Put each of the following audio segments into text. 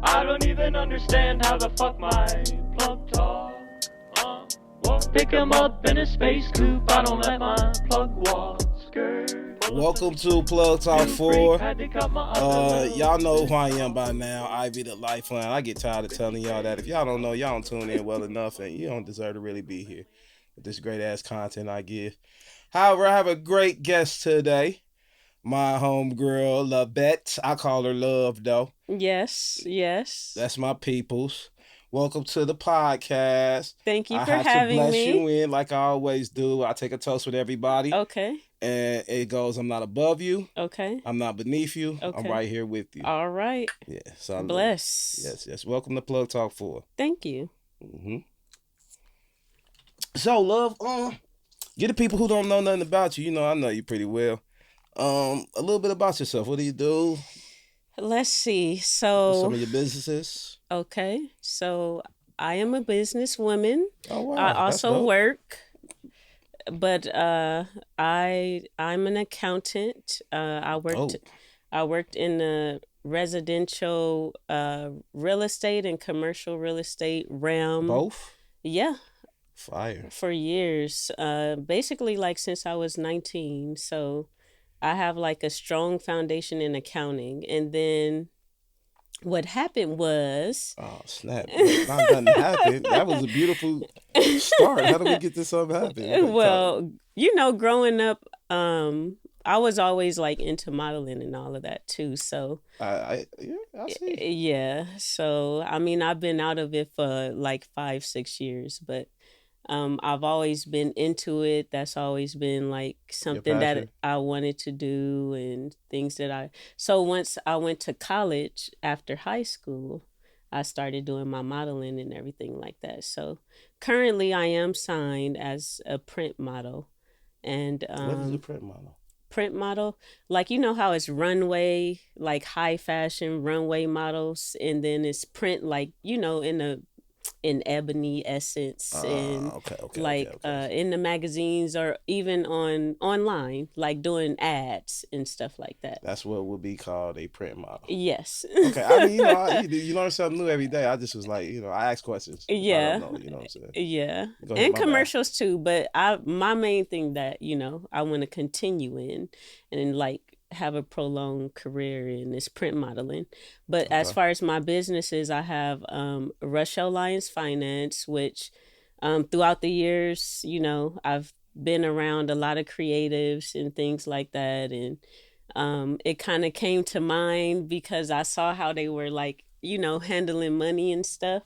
I don't even understand how the fuck my plug talk. Pick him up in a space coupe. I don't let my plug walk. Welcome to Plug Talk 4. Y'all know who I am by now. Ivy the Lifeline. I get tired of telling y'all that. If y'all don't know, y'all don't tune in well enough, and you don't deserve to really be here with this great ass content I give. However, I have a great guest today. My homegirl, Lovett. I call her Love, though. Yes. That's my peoples. Welcome to the podcast. Thank you for having me. I have to bless you in like I always do. I take a toast with everybody. Okay. And it goes, I'm not above you. Okay. I'm not beneath you. Okay. I'm right here with you. All right. Yeah. So bless. Yes. Welcome to Plug Talk 4. Thank you. Mm-hmm. So, Love, get the people who don't know nothing about you. You know, I know you pretty well. A little bit about yourself. What do you do? Let's see. So some of your businesses. Okay. So I am a businesswoman. Oh wow. I also work, but I'm an accountant. I worked in the residential real estate and commercial real estate realm. Both? Yeah. Fire. For years. Basically like since I was 19. So I have like a strong foundation in accounting. And then what happened was... Oh, snap. Nothing happened. That was a beautiful start. How did we get this something happen? Well, you know, growing up, I was always like into modeling and all of that too. So I see. Yeah. So, I mean, I've been out of it for like 5-6 years, but I've always been into it. That's always been like something that I wanted to do and things that so once I went to college after high school, I started doing my modeling and everything like that. So currently I am signed as a print model. And what is a print model? Print model, like, you know how it's runway, like high fashion runway models, and then it's print, like, you know, in ebony essence and in the magazines or even online, like doing ads and stuff like that. That's what would be called a print model. Yes. Okay. I mean, you learn something new every day. I just was like, I ask questions. Yeah. I don't know, you know what I'm saying? Yeah. And commercials too, but my main thing that, I want to continue in and like have a prolonged career in this print modeling. But as far as my businesses, I have Rochelle Lyons Finance, which throughout the years, I've been around a lot of creatives and things like that. And it kind of came to mind because I saw how they were like, handling money and stuff.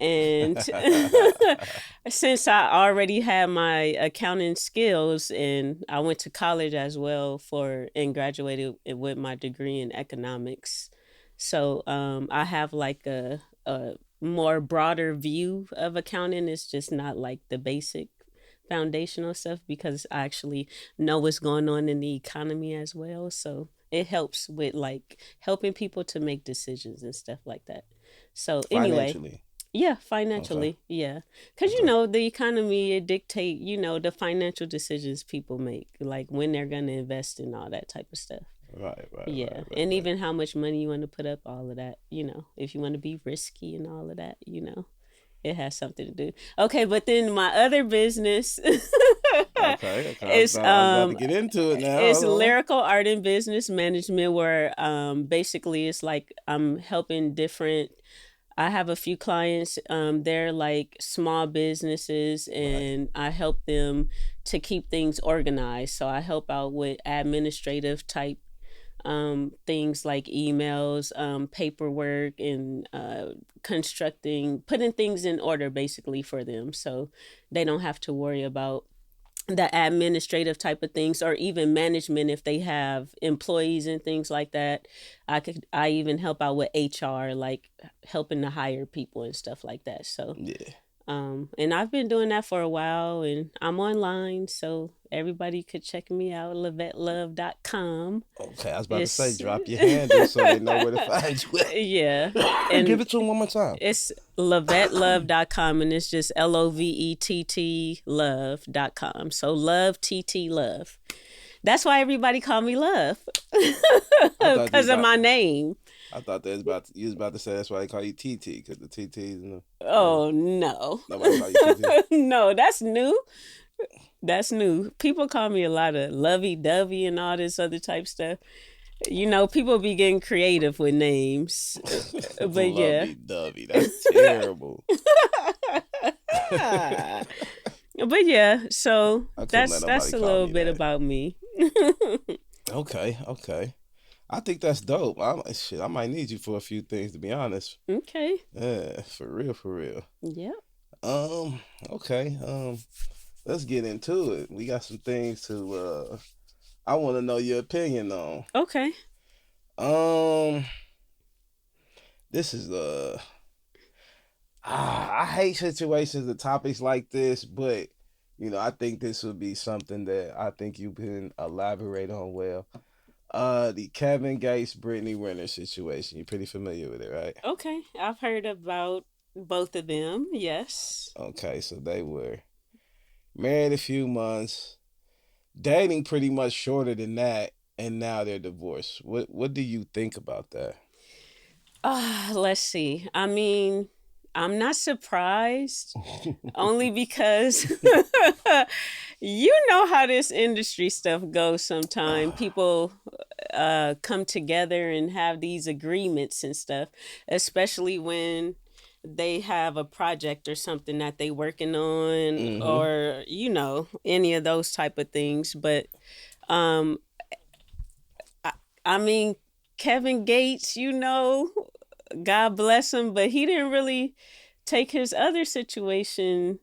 And since I already had my accounting skills and I went to college as well and graduated with my degree in economics. So I have like a more broader view of accounting. It's just not like the basic foundational stuff because I actually know what's going on in the economy as well. So it helps with like helping people to make decisions and stuff like that. So anyway. Yeah, financially, yeah. Because, the economy, it dictate, the financial decisions people make, like when they're going to invest in all that type of stuff. Right. Yeah, and even how much money you want to put up, all of that, if you want to be risky and all of that, it has something to do. Okay, but then my other business okay. is I'm about to get into it now. It's lyrical art and business management, where basically it's like I'm helping I have a few clients, they're like small businesses and I help them to keep things organized. So I help out with administrative type things like emails, paperwork and putting things in order basically for them. So they don't have to worry about the administrative type of things or even management if they have employees and things like that. I even help out with HR, like helping to hire people and stuff like that. So and I've been doing that for a while and I'm online, so everybody could check me out, lovettlove.com. Okay, I was about to say, drop your handle so they know where to find you. Yeah. And give it to them one more time. It's lovettlove.com and it's just LOVETT love.com. So love, TT love. That's why everybody call me Love. Because of my name. I thought you was about to say that's why they call you TT, because the TTs and the Oh no. nobody call you TT. No, that's new. That's new. People call me a lot of lovey dovey and all this other type stuff. You know, people be getting creative with names. But yeah. Lovey dovey. That's terrible. But yeah, so I couldn't let that's nobody a call little me bit that. about me. Okay. I think that's dope. I might need you for a few things, to be honest. Okay. Yeah, for real. Yep. Okay. Let's get into it. We got some things to I want to know your opinion on. Okay. This is I hate situations and topics like this, but I think this would be something that I think you can elaborate on well. The Kevin Gates Britney Winner situation. You're pretty familiar with it, right? Okay. I've heard about both of them. Yes. Okay, so they were married a few months, dating pretty much shorter than that, and now they're divorced. What do you think about that? Let's see. I mean, I'm not surprised, only because you know how this industry stuff goes sometimes. People come together and have these agreements and stuff, especially when they have a project or something that they working on, Mm-hmm. or any of those type of things. But um I mean, Kevin Gates, God bless him, but he didn't really take his other situation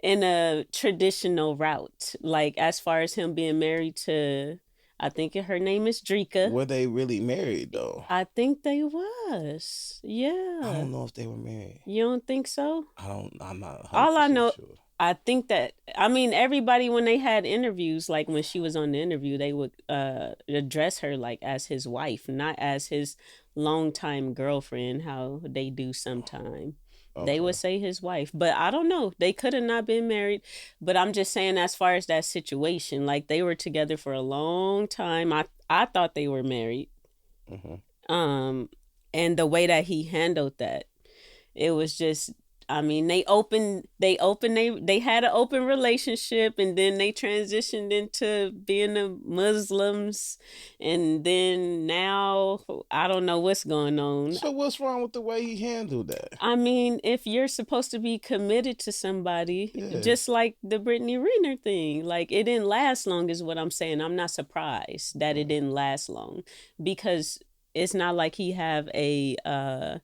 in a traditional route. Like, as far as him being married to, I think her name is Drika. Were they really married though? I think they was. Yeah. I don't know if they were married. You don't think so? I'm not 100% All I know, sure. I think that, everybody, when they had interviews, like when she was on the interview, they would address her like as his wife, not as his longtime girlfriend, how they do sometime. Okay. They would say his wife, but I don't know. They could have not been married, but I'm just saying, as far as that situation, like they were together for a long time. I thought they were married. Mm-hmm. And the way that he handled that, it was just, they had an open relationship, and then they transitioned into being the Muslims, and then now I don't know what's going on. So what's wrong with the way he handled that? If you're supposed to be committed to somebody, Yeah. just like the Britney Winner thing, like it didn't last long is what I'm saying. I'm not surprised that it didn't last long, because it's not like he have a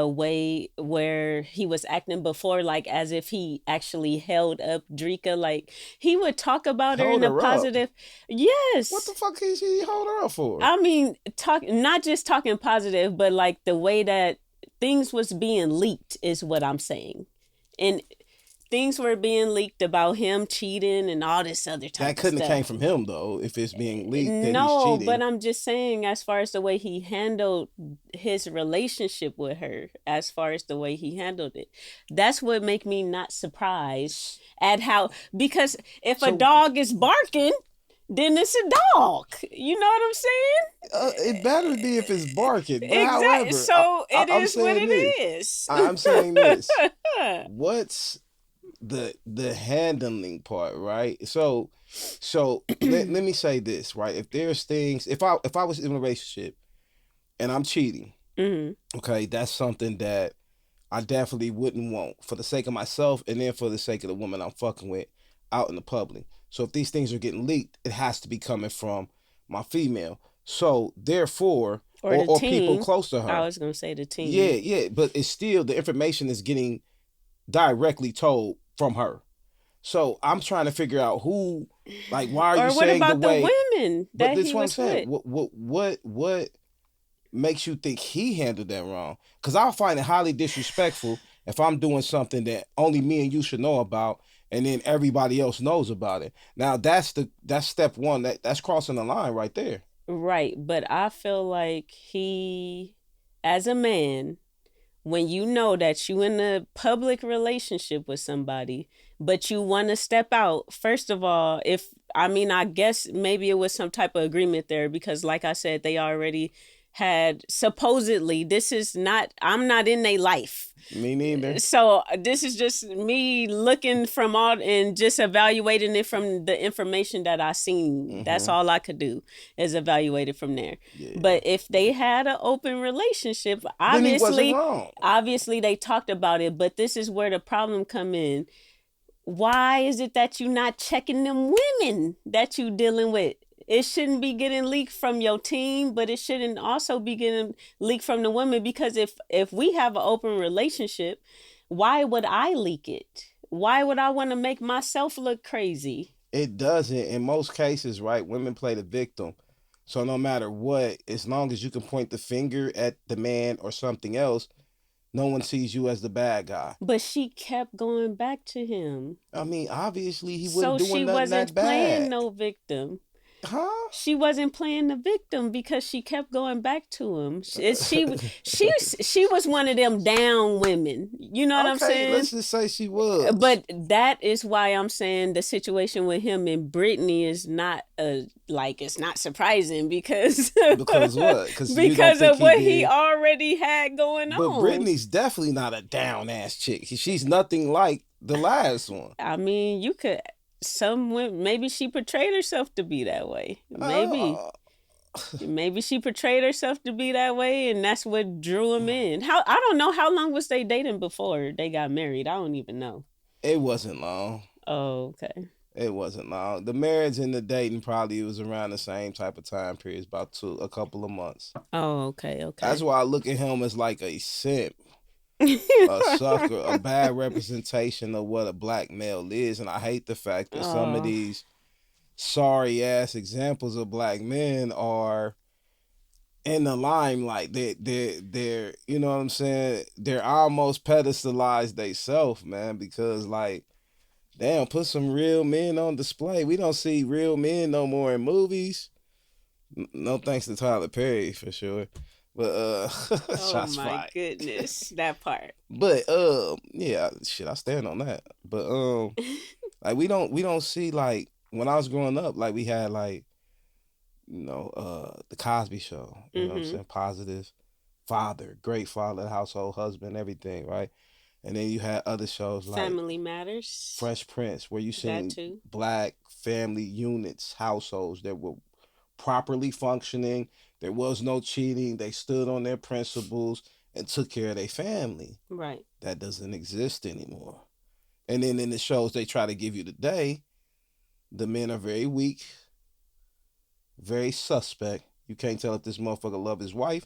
way where he was acting before, like as if he actually held up Drika. Like he would talk about her in a positive. Yes. What the fuck is he hold her up for? Not just talking positive, but like the way that things was being leaked is what I'm saying. And things were being leaked about him cheating and all this other type of stuff. That couldn't have came from him though, if it's being leaked that he's cheating. But I'm just saying, as far as the way he handled his relationship with her, as far as the way he handled it, that's what make me not surprised at how, because if a dog is barking, then it's a dog. You know what I'm saying? It better be if it's barking. But Exactly. However, So it is what it is. I'm saying this. What's the handling part, right? So let me say this, right? If there's things, if I was in a relationship and I'm cheating, okay, that's something that I definitely wouldn't want for the sake of myself, and then for the sake of the woman I'm fucking with out in the public. So if these things are getting leaked, it has to be coming from my female. So therefore, or people close to her. I was gonna say the team. Yeah, but it's still, the information is getting directly told from her. So I'm trying to figure out who, like, why are you saying the way? Or what about the women that he was with? What makes you think he handled that wrong? Because I'll find it highly disrespectful if I'm doing something that only me and you should know about, and then everybody else knows about it. Now that's step one. That's crossing the line right there. Right, but I feel like he, as a man, when you know that you in a public relationship with somebody, but you want to step out, first of all, if I mean, I guess maybe it was some type of agreement there because, like I said, they already had supposedly, I'm not in their life. Me neither. So this is just me looking from all and just evaluating it from the information that I seen. Mm-hmm. That's all I could do is evaluate it from there. Yeah. But if they had an open relationship, Then he wasn't wrong. obviously they talked about it. But this is where the problem come in. Why is it that you not checking them women that you dealing with? It shouldn't be getting leaked from your team, but it shouldn't also be getting leaked from the women, because if we have an open relationship, why would I leak it? Why would I want to make myself look crazy? It doesn't. In most cases, right, women play the victim. So no matter what, as long as you can point the finger at the man or something else, no one sees you as the bad guy. But she kept going back to him. I mean, obviously he wasn't doing nothing that bad. So she wasn't playing no victim. Huh? She wasn't playing the victim because she kept going back to him. She was one of them down women. You know what I'm saying? Let's just say she was. But that is why I'm saying the situation with him and Britney is not it's not surprising because because what? Because of what he already had going on. But Britney's definitely not a down ass chick. She's nothing like the last one. I mean, you could. Maybe she portrayed herself to be that way. Maybe she portrayed herself to be that way, and that's what drew him in. I don't know how long was they dating before they got married. I don't even know. It wasn't long. Oh, okay. It wasn't long. The marriage and the dating probably was around the same type of time period, about a couple of months. Oh, okay. That's why I look at him as like a simp. A sucker, a bad representation of what a black male is. And I hate the fact that some of these sorry ass examples of black men are in the limelight. They're you know what I'm saying? They're almost pedestalized themselves, man, because like, damn, put some real men on display. We don't see real men no more in movies. No thanks to Tyler Perry for sure. But shots my fired. Goodness, that part. But yeah, shit, I stand on that. But like we don't see, like, when I was growing up, like we had like, you know, the Cosby Show, you know what I'm saying? Positive father, great father, household husband, everything, right? And then you had other shows like Family Matters, Fresh Prince, where you seen black family units, households that were properly functioning. There was no cheating. They stood on their principles and took care of their family. Right. That doesn't exist anymore. And then in the shows they try to give you today, the men are very weak, very suspect. You can't tell if this motherfucker love his wife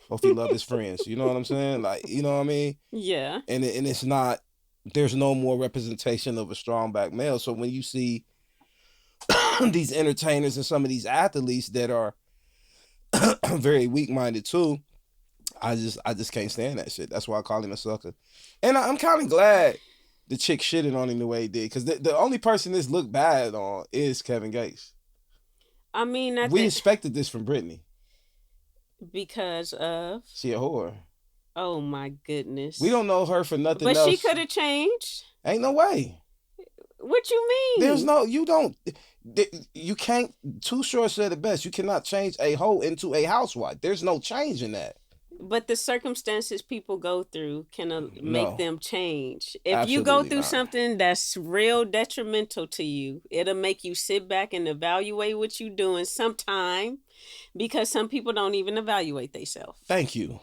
or if he love his friends. You know what I'm saying? Like, you know what I mean? Yeah. And it's not, there's no more representation of a strong black male. So when you see these entertainers and some of these athletes that are very weak-minded too, I just can't stand that shit. That's why I call him a sucker. And I'm kind of glad the chick shitted on him the way he did, because the only person this looked bad on is Kevin Gates. I mean, we expected this from Britney. Because of? She a whore. Oh my goodness. We don't know her for nothing else. But she could have changed. Ain't no way. What you mean? There's no, you can't, Too Short said it best, you cannot change a hoe into a housewife. There's no change in that. But the circumstances people go through can make them change. If Absolutely you go through not. something that's real detrimental to you, it'll make you sit back and evaluate what you're doing sometime, because some people don't even evaluate themselves. Thank you.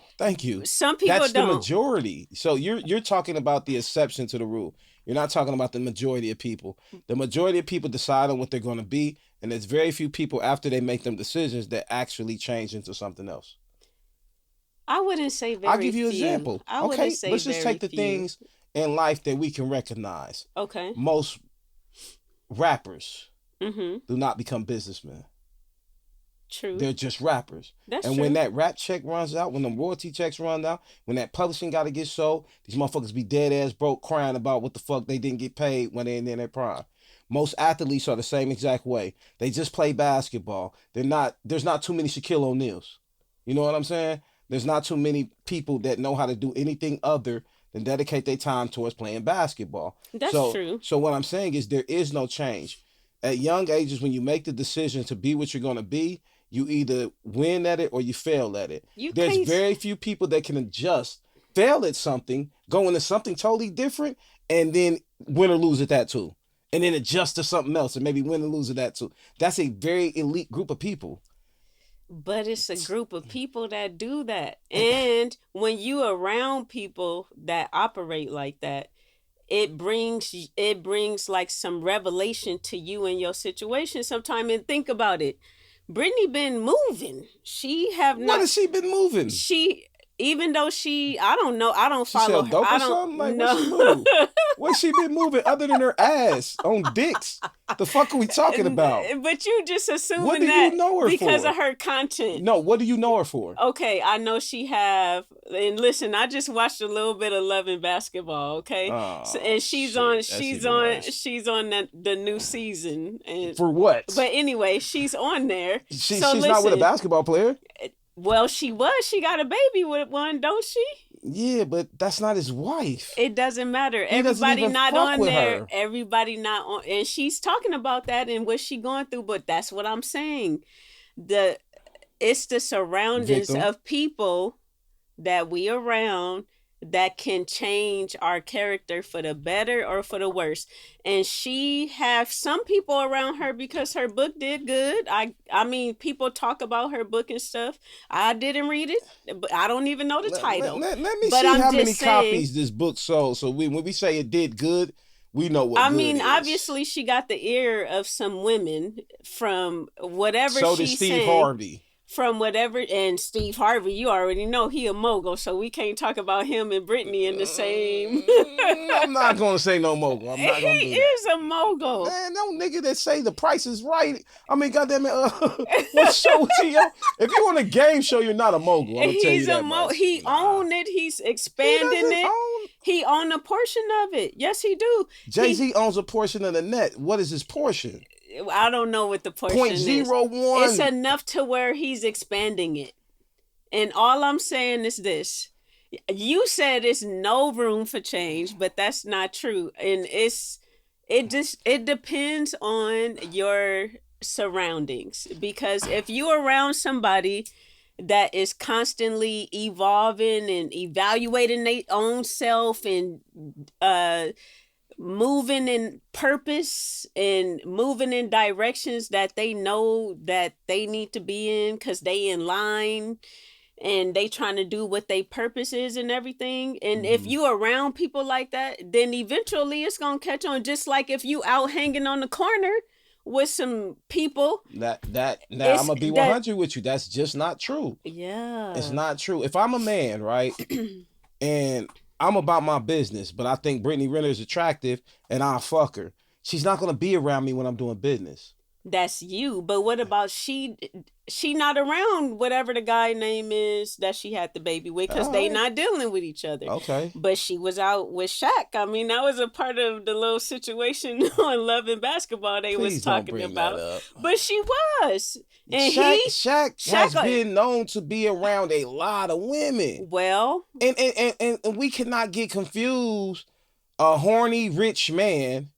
Some people That's don't. The majority. So you're talking about the exception to the rule. You're not talking about the majority of people. The majority of people decide on what they're going to be, and there's very few people after they make them decisions that actually change into something else. I wouldn't say very few. I'll give you an example. Okay, let's just take the things in life that we can recognize. Okay. Most rappers do not become businessmen. True. They're just rappers. That's and true. when that rap check runs out, when the royalty checks run out, when that publishing got to get sold, these motherfuckers be dead ass broke crying about what the fuck they didn't get paid when they're in their prime. Most athletes are the same exact way. They just play basketball. There's not too many Shaquille O'Neals. You know what I'm saying? There's not too many people that know how to do anything other than dedicate their time towards playing basketball. That's true. So what I'm saying is there is no change. at young ages, when you make the decision to be what you're going to be, you either win at it or you fail at it. There's very few people that can adjust, fail at something, go into something totally different, and then win or lose at that too. And then adjust to something else and maybe win and lose at that too. That's a very elite group of people. But it's a group of people that do that. And when you around people that operate like that, it brings like some revelation to you in your situation sometime. And think about it. Britney been moving. What has she been moving? Even though I don't know, I don't follow her. Dope or something? Like, what she move? What she been moving other than her ass on dicks? The fuck are we talking about? But you just assuming what do that you know her because for? of her content. No, what do you know her for? Okay, I know she have, and listen, I just watched a little bit of Love and Basketball. Okay, and she's on the new season. And, for what? But anyway, she's on there. She's not with a basketball player. Well, she was. She got a baby with one, don't she? Yeah, but that's not his wife. It doesn't matter. Everybody not on there. Everybody not on. And she's talking about that and what she going through. But that's what I'm saying. It's the surroundings of people that we around that can change our character for the better or for the worse. And she have some people around her because her book did good. I mean, people talk about her book and stuff. I didn't read it, but I don't even know the title. Let me see how many copies this book sold. So when we say it did good, we know what. I mean, obviously she got the ear of some women from whatever. So did Steve Harvey. From whatever, and Steve Harvey, you already know he a mogul, so we can't talk about him and Britney in the same. I'm not gonna say no mogul. I'm not gonna do that. He is a mogul. Man, no nigga that say the price is right. I mean, goddamn it, what show is he on? If you on a game show, you're not a mogul. I'm gonna tell you that much. He owned it. He's expanding it. He owned a portion of it. Yes, he do. Jay-Z owns a portion of the net. What is his portion? I don't know what the portion is. 0.01. It's enough to where he's expanding it. And all I'm saying is this. You said there's no room for change, but that's not true. And it depends on your surroundings. Because if you're around somebody that is constantly evolving and evaluating their own self and moving in purpose and moving in directions that they know that they need to be in because they in line and they trying to do what their purpose is and everything. And if you around people like that, then eventually it's gonna catch on. Just like if you out hanging on the corner with some people. I'm gonna be 100 with you. That's just not true. Yeah, it's not true. If I'm a man, right, and I'm about my business, but I think Britney Winner is attractive and I'll fuck her, she's not gonna be around me when I'm doing business. That's you. But what about she not around whatever the guy name is that she had the baby with because they not dealing with each other. Okay. But she was out with Shaq. I mean, that was a part of the little situation on Love and Basketball they was talking about. But she was. And Shaq has been known to be around a lot of women. Well. And we cannot get confused. A horny rich man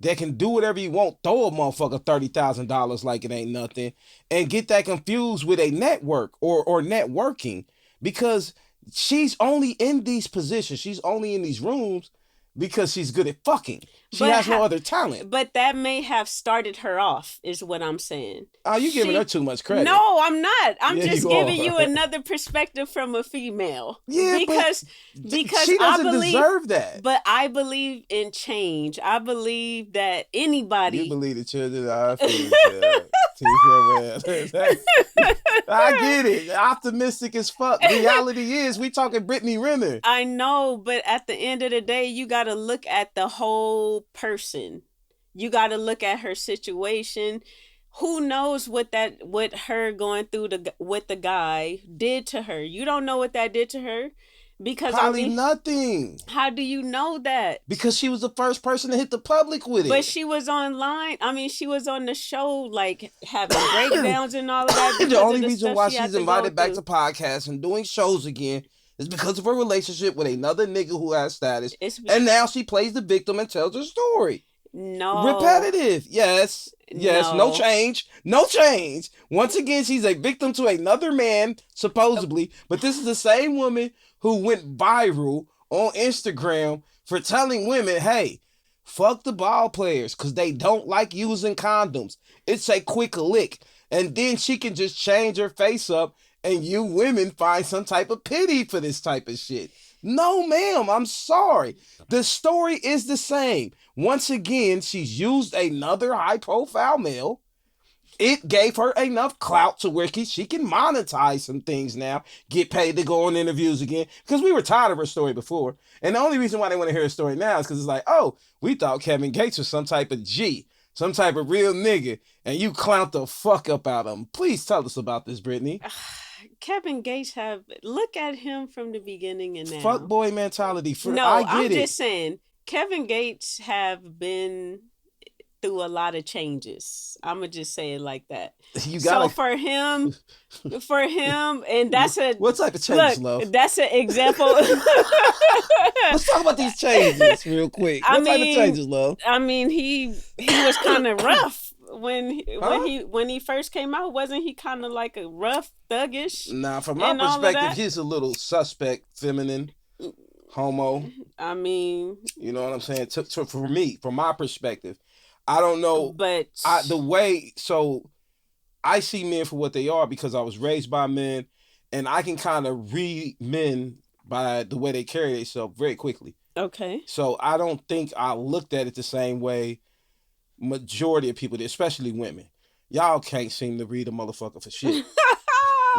that can do whatever you want, throw a motherfucker $30,000 like it ain't nothing, and get that confused with a network or networking, because she's only in these positions, she's only in these rooms because she's good at fucking. She has no other talent. But that may have started her off, is what I'm saying. Oh, you giving her too much credit. No, I'm not. I'm just giving you another perspective from a female. Yeah, because she doesn't deserve that. But I believe in change. I believe that anybody. You believe the children are feelings. I get it. Optimistic as fuck. Reality is, we talking Britney Winner. I know, but at the end of the day, you got to look at the whole person. You got to look at her situation. Who knows what her going through with the guy did to her? You don't know what that did to her. Because probably nothing. How do you know that? Because she was the first person to hit the public with it. But she was online. I mean, she was on the show, like, having breakdowns and all of that. The only reason why she's invited back to podcasts and doing shows again is because of her relationship with another nigga who has status. And now she plays the victim and tells her story. No. Repetitive. Yes. Yes. No No. change. No change. Once again, she's a victim to another man, supposedly. But this is the same woman who went viral on Instagram for telling women, hey, fuck the ball players because they don't like using condoms. It's a quick lick. And then she can just change her face up and you women find some type of pity for this type of shit. No, ma'am, I'm sorry. The story is the same. Once again, she's used another high-profile male. It gave her enough clout to where she can monetize some things now, get paid to go on interviews again, because we were tired of her story before. And the only reason why they want to hear her story now is because it's like, oh, we thought Kevin Gates was some type of G, some type of real nigga, and you clowned the fuck up out of him. Please tell us about this, Brittany. Kevin Gates look at him from the beginning and now. Fuck boy mentality. I'm just saying, Kevin Gates have been through a lot of changes. I'm gonna just say it like that. So for him, and that's what type of changes, love? That's an example. Let's talk about these changes real quick. What type of changes, love? I mean, he was kind of rough when he first came out. Wasn't he kind of like a rough, thuggish? Nah, from my perspective, he's a little suspect, feminine, homo. I mean, you know what I'm saying? For me, from my perspective, I don't know, but I see men for what they are because I was raised by men, and I can kind of read men by the way they carry themselves very quickly. Okay. So I don't think I looked at it the same way majority of people did, especially women. Y'all can't seem to read a motherfucker for shit.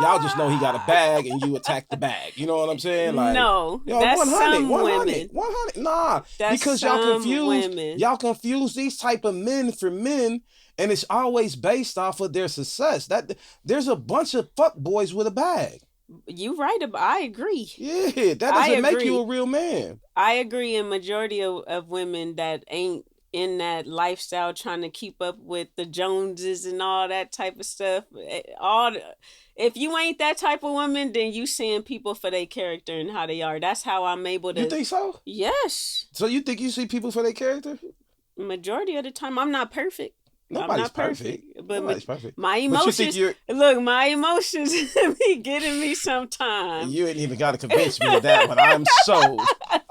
Y'all just know he got a bag and you attack the bag. You know what I'm saying? Like, no, that's 100, some 100, women. 100. Nah, that's because y'all confuse these type of men for men, and it's always based off of their success. That there's a bunch of fuck boys with a bag. You right. I agree. Yeah, that doesn't make you a real man. I agree. In majority of women that ain't in that lifestyle trying to keep up with the Joneses and all that type of stuff. If you ain't that type of woman, then you seeing people for their character and how they are. That's how I'm able to. You think so? Yes. So you think you see people for their character? Majority of the time, I'm not perfect. Nobody's perfect. But Nobody's perfect. My emotions, my emotions be getting me sometimes. You ain't even got to convince me of that, but I'm sold.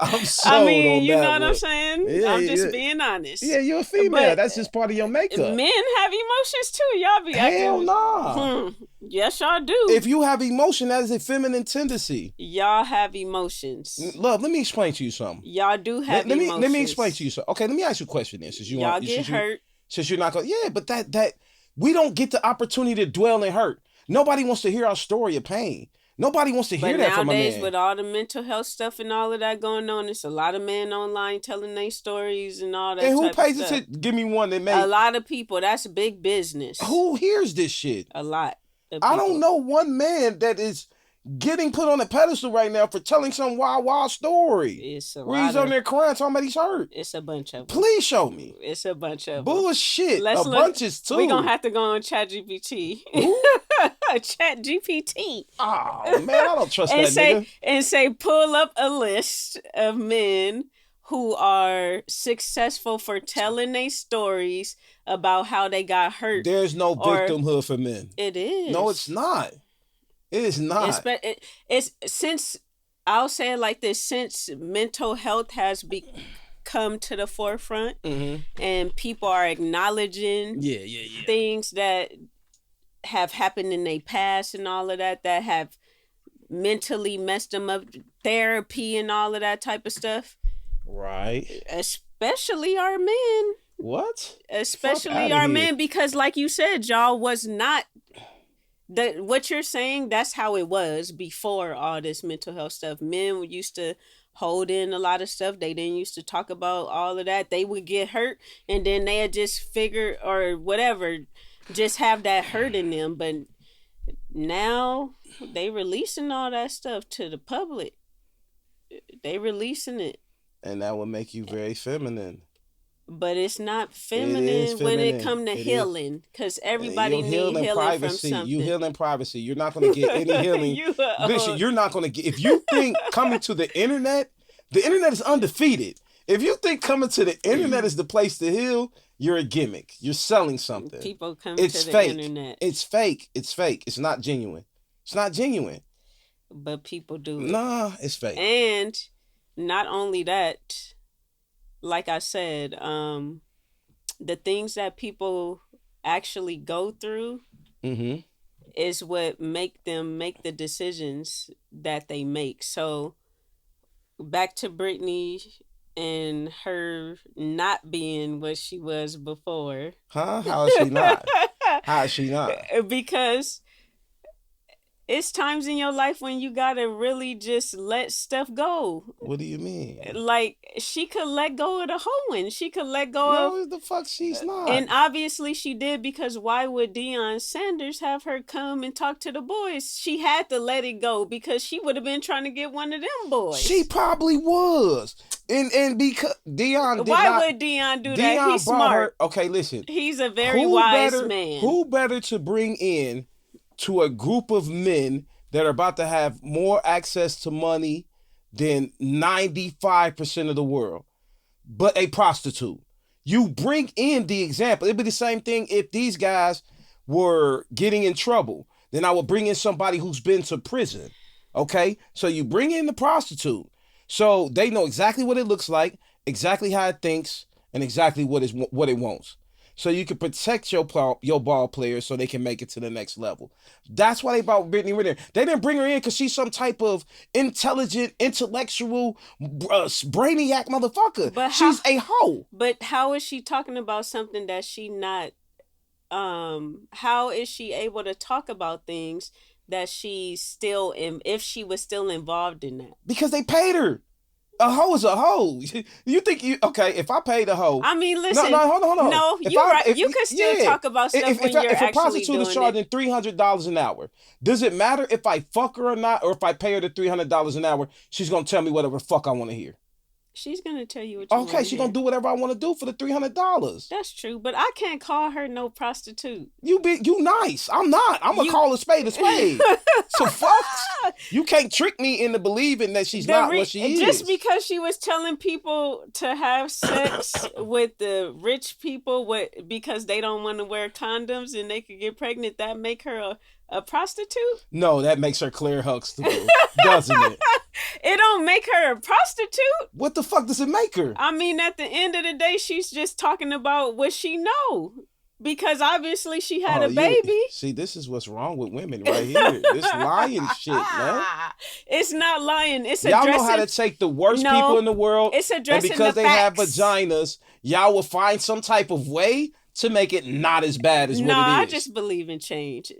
I'm sold. I mean, on you that know what one. I'm saying? Yeah, I'm just being honest. Yeah, you're a female. But that's just part of your makeup. Men have emotions too. Y'all be acting. Hell nah. Yes, y'all do. If you have emotion, that is a feminine tendency. Y'all have emotions. Love, let me explain to you something. Y'all do have emotions. Let me explain to you something. Okay, let me ask you a question then. Y'all get hurt. Since you're not going, but that we don't get the opportunity to dwell in hurt. Nobody wants to hear our story of pain. Nobody wants to hear that from a man. Nowadays, with all the mental health stuff and all of that going on, it's a lot of men online telling their stories and all that. And who pays attention? Give me one that made a lot of people. That's big business. Who hears this shit? A lot. I don't know one man that is getting put on a pedestal right now for telling some wild story. It's a where he's on there crying, talking about he's hurt. It's a bunch of them. Please show me. It's a bunch of bullshit. Bunch is too. We're going to have to go on ChatGPT. ChatGPT. Oh, man, I don't trust that nigga. And say, pull up a list of men who are successful for telling their stories about how they got hurt. There's no victimhood for men. It is. No, it's not. It is not. It's since, I'll say it like this, since mental health has come to the forefront and people are acknowledging things that have happened in their past and all of that have mentally messed them up, therapy and all of that type of stuff. Right. Especially our men. What? Especially our men, because like you said, y'all was not... what you're saying, that's how it was before all this mental health stuff. Men used to hold in a lot of stuff. They didn't used to talk about all of that. They would get hurt and then they'd just figure or whatever, just have that hurt in them. But now they releasing all that stuff to the public. They releasing it. And that would make you very feminine. But it's not feminine when it come to healing, because everybody needs healing from something. You heal in privacy. You're not going to get any healing. Listen, you're not going to get. If you think coming to the internet is undefeated. If you think coming to the internet is the place to heal, you're a gimmick. You're selling something. People come It's to fake. the internet. It's fake. It's fake. It's not genuine. It's not genuine. But people do it. Nah, it's fake. And not only that, like I said, the things that people actually go through is what make them make the decisions that they make. So back to Britney and her not being what she was before. Huh? How is she not? How is she not? Because it's times in your life when you gotta really just let stuff go. What do you mean? Like, she could let go of the hoeing. She could let go of... No, the fuck she's not. And obviously she did, because why would Deion Sanders have her come and talk to the boys? She had to let it go because she would have been trying to get one of them boys. She probably was. And because Deion Why would Deion do that? He's smart. Okay, listen. He's a very wise man. Who better to bring in to a group of men that are about to have more access to money than 95% of the world, but a prostitute? You bring in the example. It'd be the same thing if these guys were getting in trouble. Then I would bring in somebody who's been to prison. Okay? So you bring in the prostitute. So they know exactly what it looks like, exactly how it thinks, and exactly what it wants. So you can protect your ball players so they can make it to the next level. That's why they brought Britney Winner. They didn't bring her in because she's some type of intelligent, intellectual, brainiac motherfucker. But she's a hoe. But how is she talking about something that she not... how is she able to talk about things that she's still in, if she was still involved in that? Because they paid her. A hoe is a hoe. You think okay? If I paid a hoe, I mean, listen. No, hold on. No, you're right. You could still talk about stuff when you're actually doing it. If a prostitute is charging $300 an hour, does it matter if I fuck her or not, or if I pay her the $300 an hour? She's gonna tell me whatever the fuck I want to hear. She's gonna tell you what you want. Okay, she's gonna do whatever I want to do for the $300. That's true, but I can't call her no prostitute. You nice. I'm not. I'm gonna call a spade a spade. So fuck. You can't trick me into believing that she's not what she is. Just because she was telling people to have sex with the rich people because they don't want to wear condoms and they could get pregnant, that make her a prostitute? No, that makes her Claire Huxtable, doesn't it? It don't make her a prostitute. What the fuck does it make her? I mean, at the end of the day, she's just talking about what she know. Because obviously she had a baby. See, this is what's wrong with women right here. This lying shit, man. It's not lying. It's y'all addressing... know how to take the worst people in the world. It's addressing and because the they facts. have vaginas, y'all will find some type of way to make it not as bad as what it is. I just believe in change.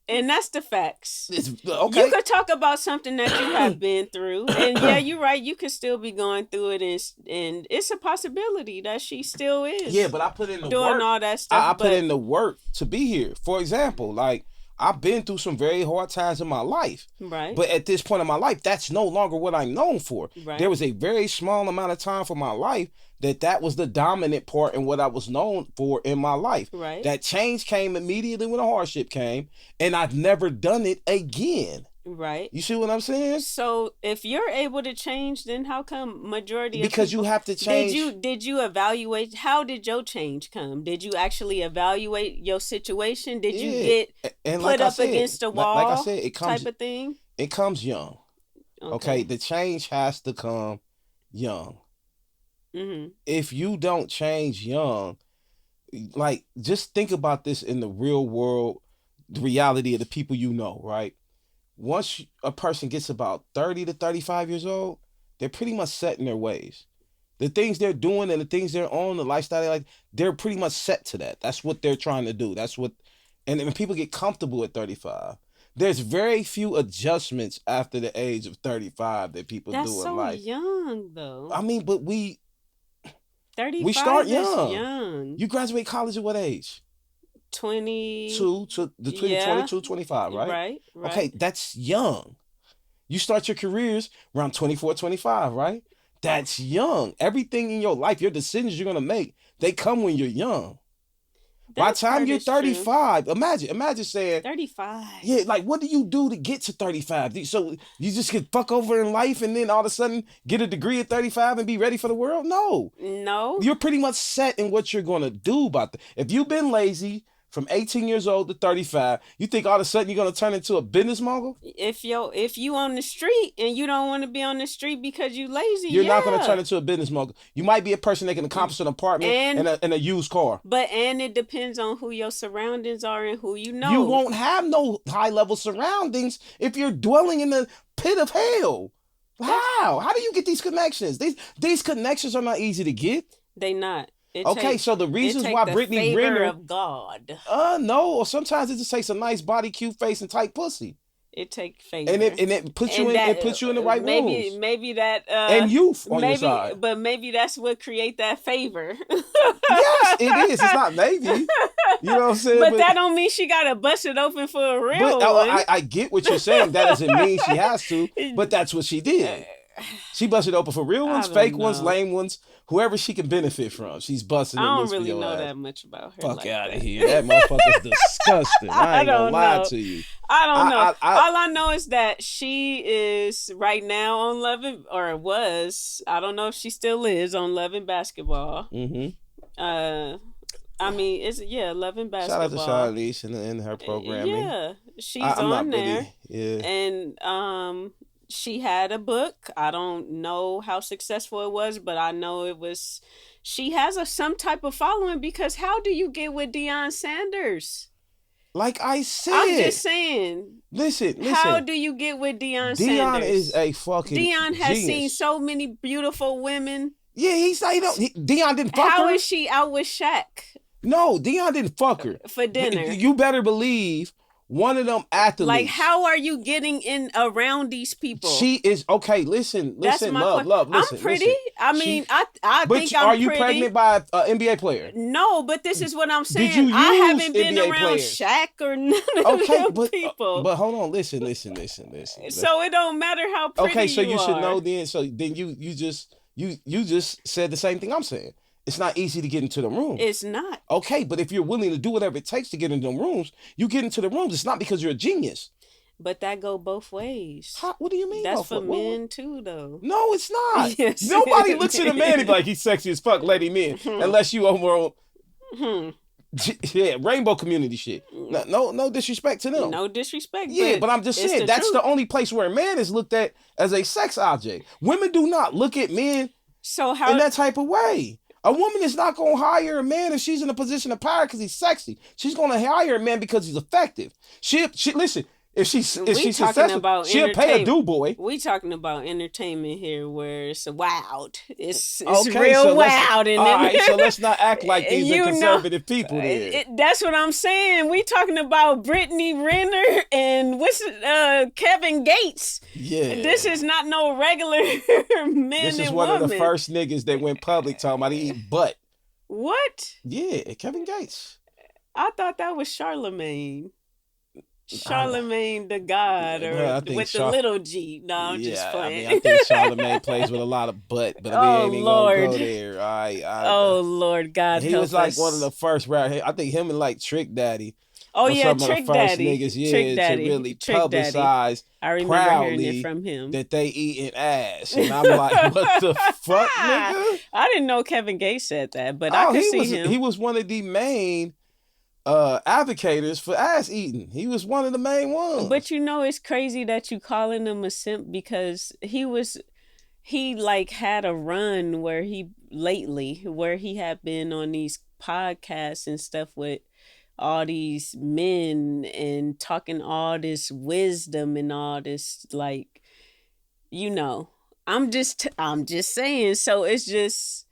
And that's the facts. Okay. You could talk about something that you have been through. And yeah, you're right. You could still be going through it. And it's a possibility that she still is. Yeah, but I put in the doing work. All that stuff. I put in the work to be here. For example, like, I've been through some very hard times in my life. Right. But at this point in my life, that's no longer what I'm known for. Right. There was a very small amount of time for my life that was the dominant part in what I was known for in my life. Right. That change came immediately when a hardship came, and I've never done it again. Right. You see what I'm saying? So if you're able to change, then how come majority of because people... you have to change. Did you evaluate? How did your change come? Did you actually evaluate your situation? Did you get put up against a wall? Like I said, it comes type of thing. It comes young. Okay, the change has to come young. Mm-hmm. If you don't change young, like, just think about this in the real world, the reality of the people you know, right? Once a person gets about 30 to 35 years old, they're pretty much set in their ways. The things they're doing and the things they're on, the lifestyle they like, they're pretty much set to that. That's what they're trying to do. And when people get comfortable at 35, there's very few adjustments after the age of 35 that people do in life. That's so young, though. I mean, but we 35 start is young. young. You graduate college at what age? 22 to between 22 25, right? Right. Okay, that's young. You start your careers around 24, 25, right? That's young. Everything in your life, your decisions you're going to make, they come when you're young. By the That time part you're is true. 35, imagine saying, 35. yeah, like what do you do to get to 35? So you just get fuck over in life and then all of a sudden get a degree at 35 and be ready for the world? No. No. You're pretty much set in what you're going to do about that. If you've been lazy from 18 years old to 35, you think all of a sudden you're going to turn into a business mogul? If you on the street and you don't want to be on the street because you lazy, You're not going to turn into a business mogul. You might be a person that can accomplish an apartment and a used car. And it depends on who your surroundings are and who you know. You won't have no high-level surroundings if you're dwelling in the pit of hell. How? How do you get these connections? These connections are not easy to get. They not. So the reasons why Britney Winner of God. No, or sometimes it just takes a nice body, cute face, and tight pussy. It takes favor, and it puts you in the right rooms. Maybe that and youth on your side. But maybe that's what create that favor. Yes, it is. It's not maybe. You know what I'm saying? But that don't mean she gotta bust it open for a real one. I get what you're saying. That doesn't mean she has to, but that's what she did. She busted open for real ones, fake ones, lame ones, whoever she can benefit from. She's busting. I don't really know that much about her. Fuck out of here. That motherfucker's disgusting. I ain't gonna lie to you. I don't know. All I know is that she is right now on Lovett, or was. I don't know if she still is on Lovett Basketball. Mm-hmm. I mean, Lovett Basketball. Shout out to Charlize and her programming. Yeah, she's on there. Really, yeah. And she had a book. I don't know how successful it was, but I know it was. She has some type of following, because how do you get with Deion Sanders? Like I said, I'm just saying. Listen. How do you get with Deion Sanders? Deion is a fucking Deion has genius. seen so many beautiful women. Yeah, Deion didn't fuck her. How is she out with Shaq? No, Deion didn't fuck her for dinner. You better believe. One of them athletes. Like, how are you getting in around these people? She is okay. Listen, love. Listen, I'm pretty. Listen. I mean, I think I'm pretty. Are you pretty. Pregnant by an NBA player? No, but this is what I'm saying. Did you I haven't been NBA around players? Shaq or none of them people. But hold on, listen. So it don't matter how pretty okay, so you should are. know then. So then you just said the same thing I'm saying. It's not easy to get into the room. It's not. Okay, but if you're willing to do whatever it takes to get into the rooms, you get into the rooms. It's not because you're a genius. But that go both ways. What do you mean? That's for men too, though. No, it's not. Yes. Nobody looks at a man and be like, he's sexy as fuck, let him in. Unless you over on rainbow community shit. No disrespect to them. No disrespect. Yeah, but I'm just saying that's the only place where a man is looked at as a sex object. Women do not look at men in that type of way. A woman is not going to hire a man if she's in a position of power because he's sexy. She's going to hire a man because he's effective. She listen. If she's successful, she'll pay a do-boy. We talking about entertainment here, where it's wild. It's okay, real so wild in all there. right, so let's not act like these are conservative people. That's what I'm saying. We talking about Britney Winner and Kevin Gates. Yeah, this is not no regular man. This is one of the first niggas that went public talking about he eat butt. What? Yeah, Kevin Gates. I thought that was Charlemagne. Charlemagne the God, or with the little G. No, I'm just playing. I think Charlemagne plays with a lot of butt, but we ain't gonna go there. Oh Lord, God, he was like one of the first rappers. I think him and like Trick Daddy. Oh yeah, Trick Daddy. Niggas, Trick Daddy. To really publicize. I remember hearing it from him that they eating ass, and I'm like, what the fuck, nigga? I didn't know Kevin Gates said that, but I could see him. He was one of the main advocators for ass eating. He was one of the main ones. But it's crazy that you calling him a simp, because he like had a run where he had been on these podcasts and stuff with all these men and talking all this wisdom and all this, like, I'm just saying. So it's just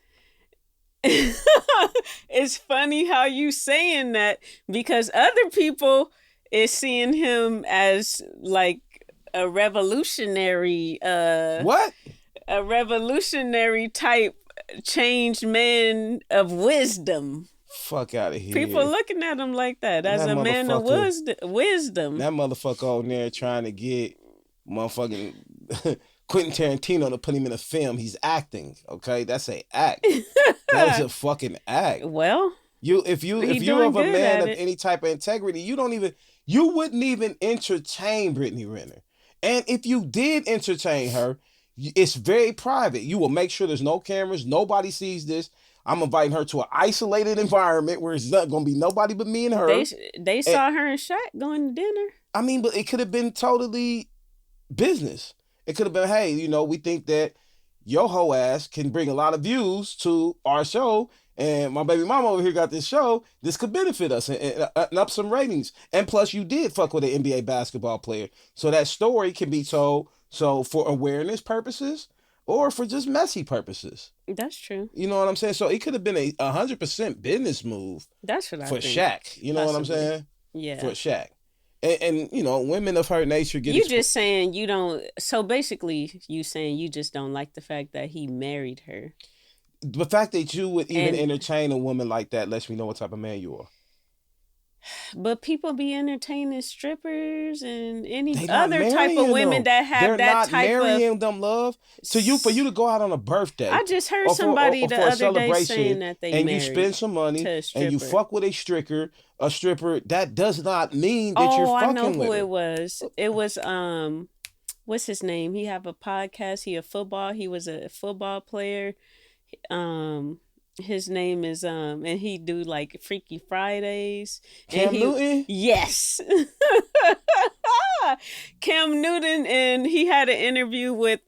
it's funny how you saying that, because other people is seeing him as like a revolutionary a revolutionary type changed man of wisdom. Fuck out of here. People looking at him like that as a man of wisdom. That motherfucker on there trying to get motherfucking Quentin Tarantino to put him in a film. He's acting, okay? That's an act. That was a fucking act. Well, If you doing have a good man at of it. any type of integrity, you wouldn't even entertain Britney Winner. And if you did entertain her, it's very private. You will make sure there's no cameras, nobody sees this. I'm inviting her to an isolated environment where it's not going to be nobody but me and her. They saw her and Shaq going to dinner. I mean, but it could have been totally business. It could have been, hey, we think that your hoe ass can bring a lot of views to our show, and my baby mama over here got this show. This could benefit us and up some ratings. And plus, you did fuck with an NBA basketball player, so that story can be told. So for awareness purposes, or for just messy purposes. That's true. You know what I'm saying? So it could have been a 100% business move. That's what I think. For Shaq. You know what I'm saying? Yeah. For Shaq. And women of her nature get. You just saying you don't. So basically, you saying you just don't like the fact that he married her. The fact that you would even entertain a woman like that lets me know what type of man you are. But people be entertaining strippers and any other type of women that have that type of. They're not marrying them, love. So for you to go out on a birthday. I just heard somebody the other day saying that they and married you spend some money and you fuck with a stripper. That does not mean that you're fucking with her. I know who it was. It was what's his name? He have a podcast. He was a football player. His name is and he do like Freaky Fridays. Cam Newton? Yes. Cam Newton, and he had an interview with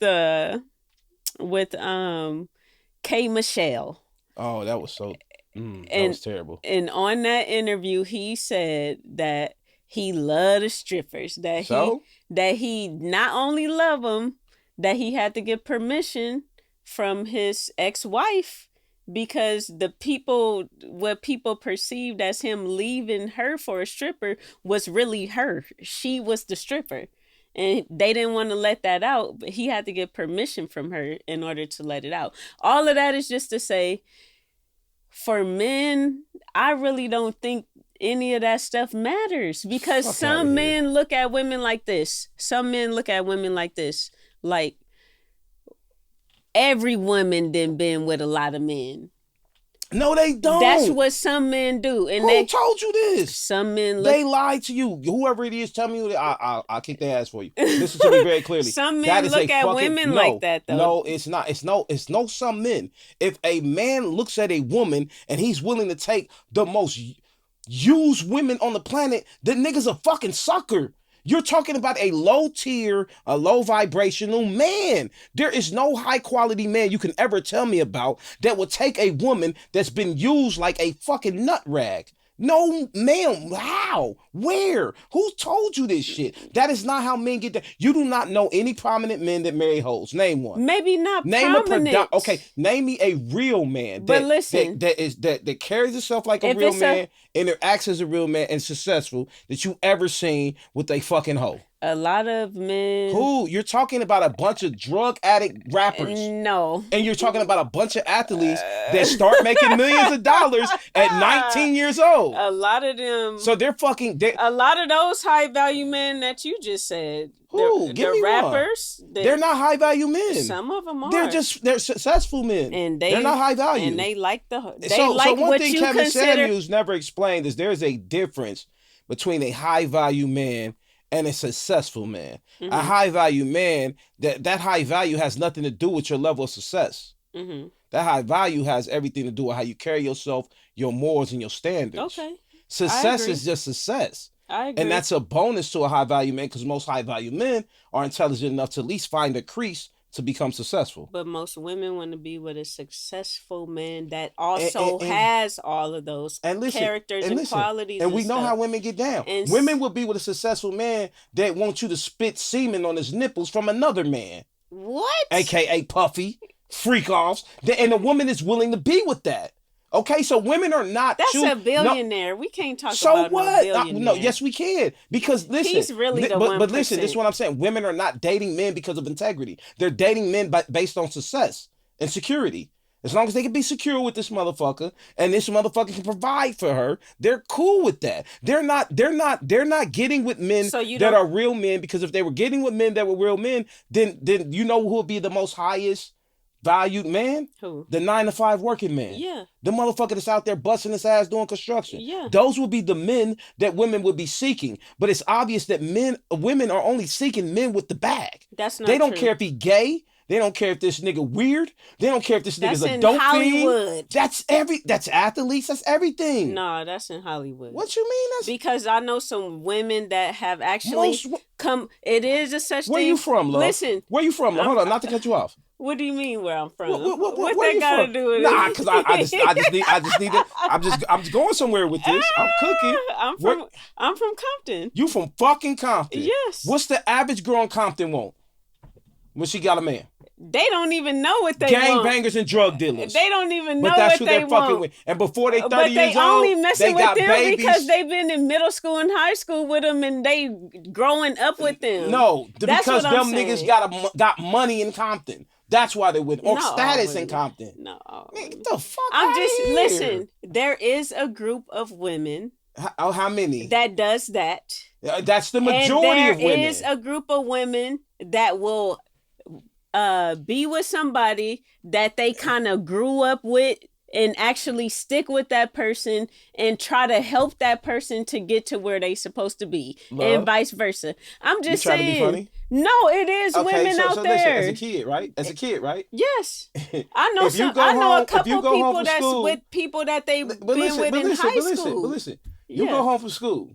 K Michelle. Oh, that was so that was terrible. And on that interview he said that he loved the strippers, that he not only love them, that he had to get permission from his ex-wife, because what people perceived as him leaving her for a stripper was really her. She was the stripper. And they didn't want to let that out, but he had to get permission from her in order to let it out. All of that is just to say, for men, I really don't think any of that stuff matters, because some men look at women like this. Some men look at women like this. Like, every woman done been with a lot of men. No, they don't. That's what some men do. And who told you this? Some men they lied to you. Whoever it is, tell me. I'll kick their ass for you. Listen to me very clearly. Some men look at women like that, though. No, it's not. It's no some men. If a man looks at a woman and he's willing to take the most used women on the planet, the nigga's a fucking sucker. You're talking about a low tier, a low vibrational man. There is no high quality man you can ever tell me about that would take a woman that's been used like a fucking nut rag. No, ma'am. How? Where? Who told you this shit? That is not how men get there. You do not know any prominent men that marry hoes. Name one. Maybe not prominent. Okay, name me a real man. But listen. That carries himself like a real man, interacts as a real man, and successful that you ever seen with a fucking hoe. A lot of men. Who? You're talking about a bunch of drug addict rappers. No. And you're talking about a bunch of athletes that start making millions of dollars at 19 years old. A lot of them. So they're fucking. A lot of those high value men that you just said. Who? Give me rappers. They're not high value men. Some of them are. They're successful men. And they're not high value. And they like so one thing Kevin Samuels never explained is there is a difference between a high value man and a successful man. Mm-hmm. A high value man, that high value has nothing to do with your level of success. Mm-hmm. That high value has everything to do with how you carry yourself, your morals, and your standards. Okay. Success is just success. I agree. And that's a bonus to a high value man, because most high value men are intelligent enough to at least find a crease to become successful. But most women want to be with a successful man that also has all of those characters and qualities. And we know how women get down. Women will be with a successful man that wants you to spit semen on his nipples from another man. What? AKA puffy, freak offs. And the woman is willing to be with that. Okay, so women are not. That's a billionaire. No. We can't talk about what? No billionaire. No, yes, we can. Because listen, he's really the 1%. But listen, this is what I'm saying. Women are not dating men because of integrity. They're dating men based on success and security. As long as they can be secure with this motherfucker and this motherfucker can provide for her, they're cool with that. They're not getting with men that are real men, because if they were getting with men that were real men, then you know who would be the most highest valued man? Who? The 9-to-5 working man. Yeah. The motherfucker that's out there busting his ass doing construction. Yeah. Those would be the men that women would be seeking. But it's obvious that women are only seeking men with the bag. That's not They don't true. care if he gay. They don't care if this nigga weird. They don't care if this nigga's a dope Hollywood. fiend. That's athletes. That's everything. No, that's in Hollywood. What you mean? That's because I know some women that have actually come. It is a such Where thing. you from, love? Listen. Where you from, love? Hold on, not to cut you off. What do you mean where I'm from? What that you got to from? do with it? Nah, because I just need to. I'm just going somewhere with this. I'm cooking. I'm from Compton. You from fucking Compton? Yes. What's the average girl in Compton want when she got a man? They don't even know what they want. Gangbangers and drug dealers. They don't even know but that's what who they they're want. fucking with. And before they 30 but years they old, only messing they with got them babies. because they've been in middle school and high school with them and they growing up with them. No, That's because what I'm them niggas saying. got money in Compton. That's why they with or Not status always. in Compton. No. Man, get the fuck I'm outta just here. listen. There is a group of women How many? that does that. That's the majority of women. There is a group of women that will be with somebody that they kind of grew up with and actually stick with that person and try to help that person to get to where they supposed to be. Love. And vice versa. I'm just You trying saying. to be funny? No, it is women out so there. Listen, as a kid, right? Yes, I know If you some. go I know home- a if couple you go home people from that's school- with people that they've been with in high school. But listen. You Yeah. go home from school.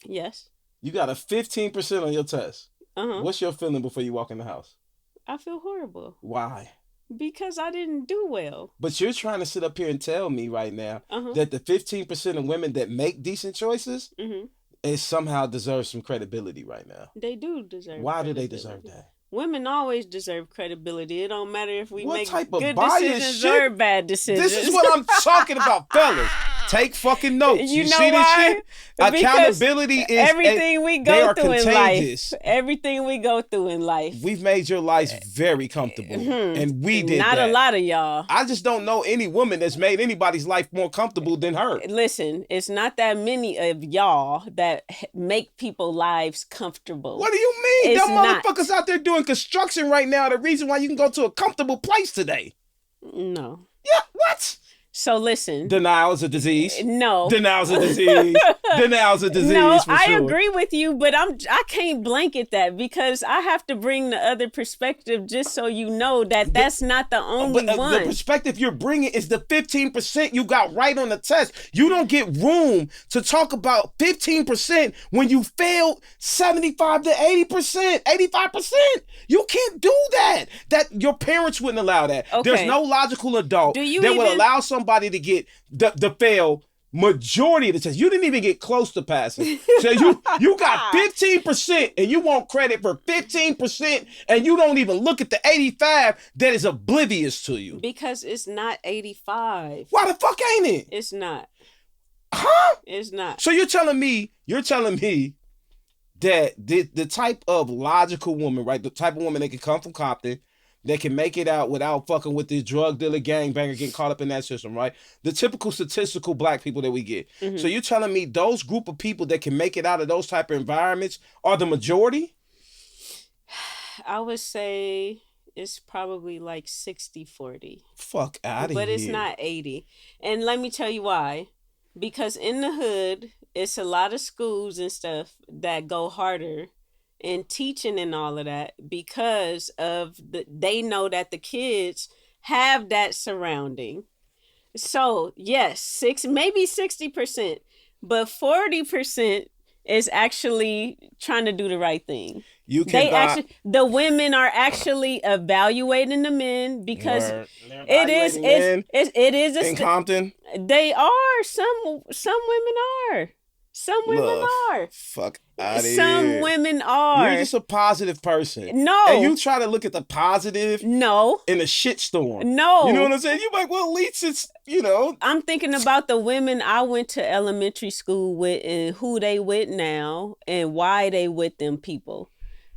Yes. You got a 15% on your test. Uh-huh. What's your feeling before you walk in the house? I feel horrible Why? because I didn't do well. But you're trying to sit up here and tell me right now Uh-huh. that the 15% of women that make decent choices Mm-hmm. is somehow deserve some credibility right now. They do deserve. Why do they credibility. deserve that? Women always deserve credibility. It don't matter if we What make type of good biased decisions shit? or bad decisions. This is what I'm talking about, fellas. Take fucking notes. You know see this why? shit? Because Accountability is everything we they go are through in contagious. life. Everything we go through in life. We've made your lives very comfortable, and we did Not that. a lot of y'all. I just don't know any woman that's made anybody's life more comfortable than her. Listen, it's not that many of y'all that make people's lives comfortable. What do you mean? It's Them not. motherfuckers out there doing construction right now. The reason why you can go to a comfortable place today. No. Yeah, what? So listen. Denial is a disease. No. Denial's a disease. Denial's a disease. No, for I sure. agree with you, but I can't blanket that because I have to bring the other perspective just so you know that that's not the only But one. the perspective you're bringing is the 15% you got right on the test. You don't get room to talk about 15% when you failed 75 to 80%, 85%. You can't do that. That your parents wouldn't allow that. Okay. There's no logical adult Do you that would even- allow somebody to get the fail majority of the test. You didn't even get close to passing. So you got 15% and you want credit for 15% and you don't even look at the 85 that is oblivious to you. Because it's not 85. Why the fuck ain't it? It's not. Huh? It's not. So you're telling me that the type of logical woman, right? The type of woman that can come from Compton, that can make it out without fucking with this drug dealer, gangbanger, getting caught up in that system, right? The typical statistical black people that we get. Mm-hmm. So you're telling me those group of people that can make it out of those type of environments are the majority? I would say it's probably like 60-40. Fuck out of here. But it's not 80. And let me tell you why. Because in the hood, it's a lot of schools and stuff that go harder in teaching and all of that because of they know that the kids have that surrounding. So yes, maybe 60%, but 40% is actually trying to do the right thing. You can The women are actually evaluating the men because it is in Compton. They are some women are. Some women Look, are. Fuck out of here. Some women are. You're just a positive person. No. And you try to look at the positive No. in a shitstorm. No. You know what I'm saying? You're like, well, at least it's, I'm thinking about the women I went to elementary school with and who they with now and why they with them people.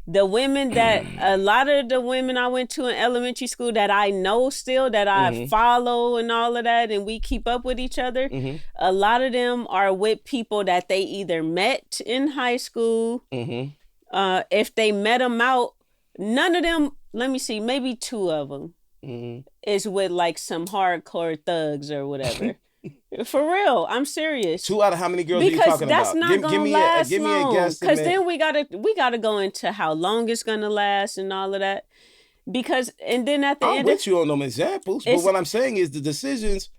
The women a lot of the women I went to in elementary school that I know still, that I follow and all of that, and we keep up with each other, a lot of them are with people that they either met in high school. If they met them out, none of them, let me see, maybe two of them is with like some hardcore thugs or whatever. For real, I'm serious. 2 out of how many girls are you Because talking that's about? not gonna last give me a long. guess. Because then we gotta go into how long it's gonna last and all of that. Because and then at the I'm end, with you on them examples, but what I'm saying is the decisions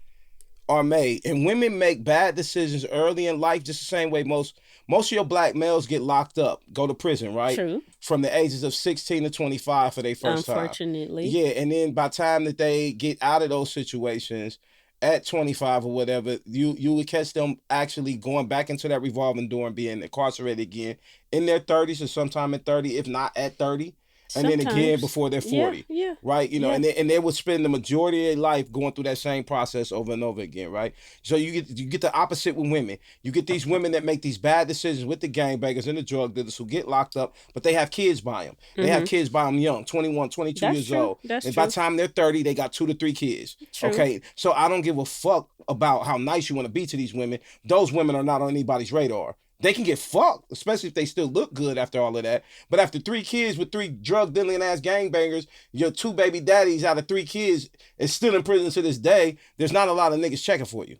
are made, and women make bad decisions early in life, just the same way most of your black males get locked up, go to prison, right? True. From the ages of 16 to 25 for their first time. Unfortunately. Yeah, and then by the time that they get out of those situations at 25 or whatever, you would catch them actually going back into that revolving door and being incarcerated again in their 30s or sometime at 30, if not at 30. And then again before they're 40, right? You know, and they would spend the majority of their life going through that same process over and over again, right? So you get the opposite with women. You get these women that make these bad decisions with the gangbangers and the drug dealers who get locked up, but they have kids by them. They have kids by them young, 21, 22 years old. And by the time they're 30, they got 2 to 3 kids. True. Okay, so I don't give a fuck about how nice you want to be to these women. Those women are not on anybody's radar. They can get fucked, especially if they still look good after all of that. But after 3 kids with 3 drug dealing ass gangbangers, your 2 baby daddies out of 3 kids is still in prison to this day. There's not a lot of niggas checking for you.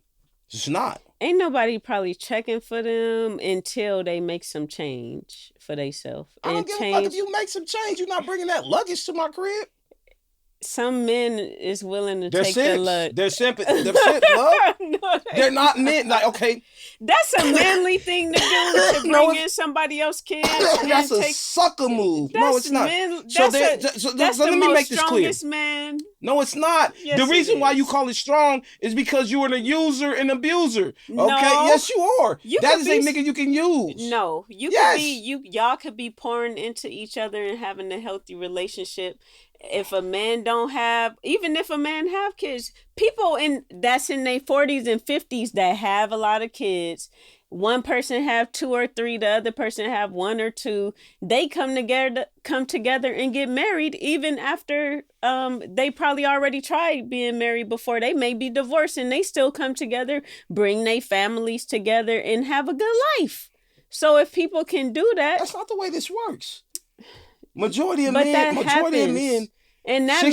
It's not. Ain't nobody probably checking for them until they make some change for themselves. I don't give a fuck if you make some change. You're not bringing that luggage to my crib. Some men is willing to take the luck. They're simp, love. No, they're not men. Like, okay. That's a manly thing to do, to bring in somebody else's kids. That's a sucker move. No, it's not. That's let me make this clear. Man. No, it's not. Yes, the reason why you call it strong is because you are an user and abuser. Okay? No, yes, you are. That is a nigga you can use. No, you could be. Y'all could be pouring into each other and having a healthy relationship. If a man don't have, even if a man have kids, people that's in their 40s and 50s that have a lot of kids, one person have 2 or 3, the other person have 1 or 2, they come together and get married even after they probably already tried being married before. They may be divorced and they still come together, bring their families together and have a good life. So if people can do that, that's not the way this works. Majority of men, and that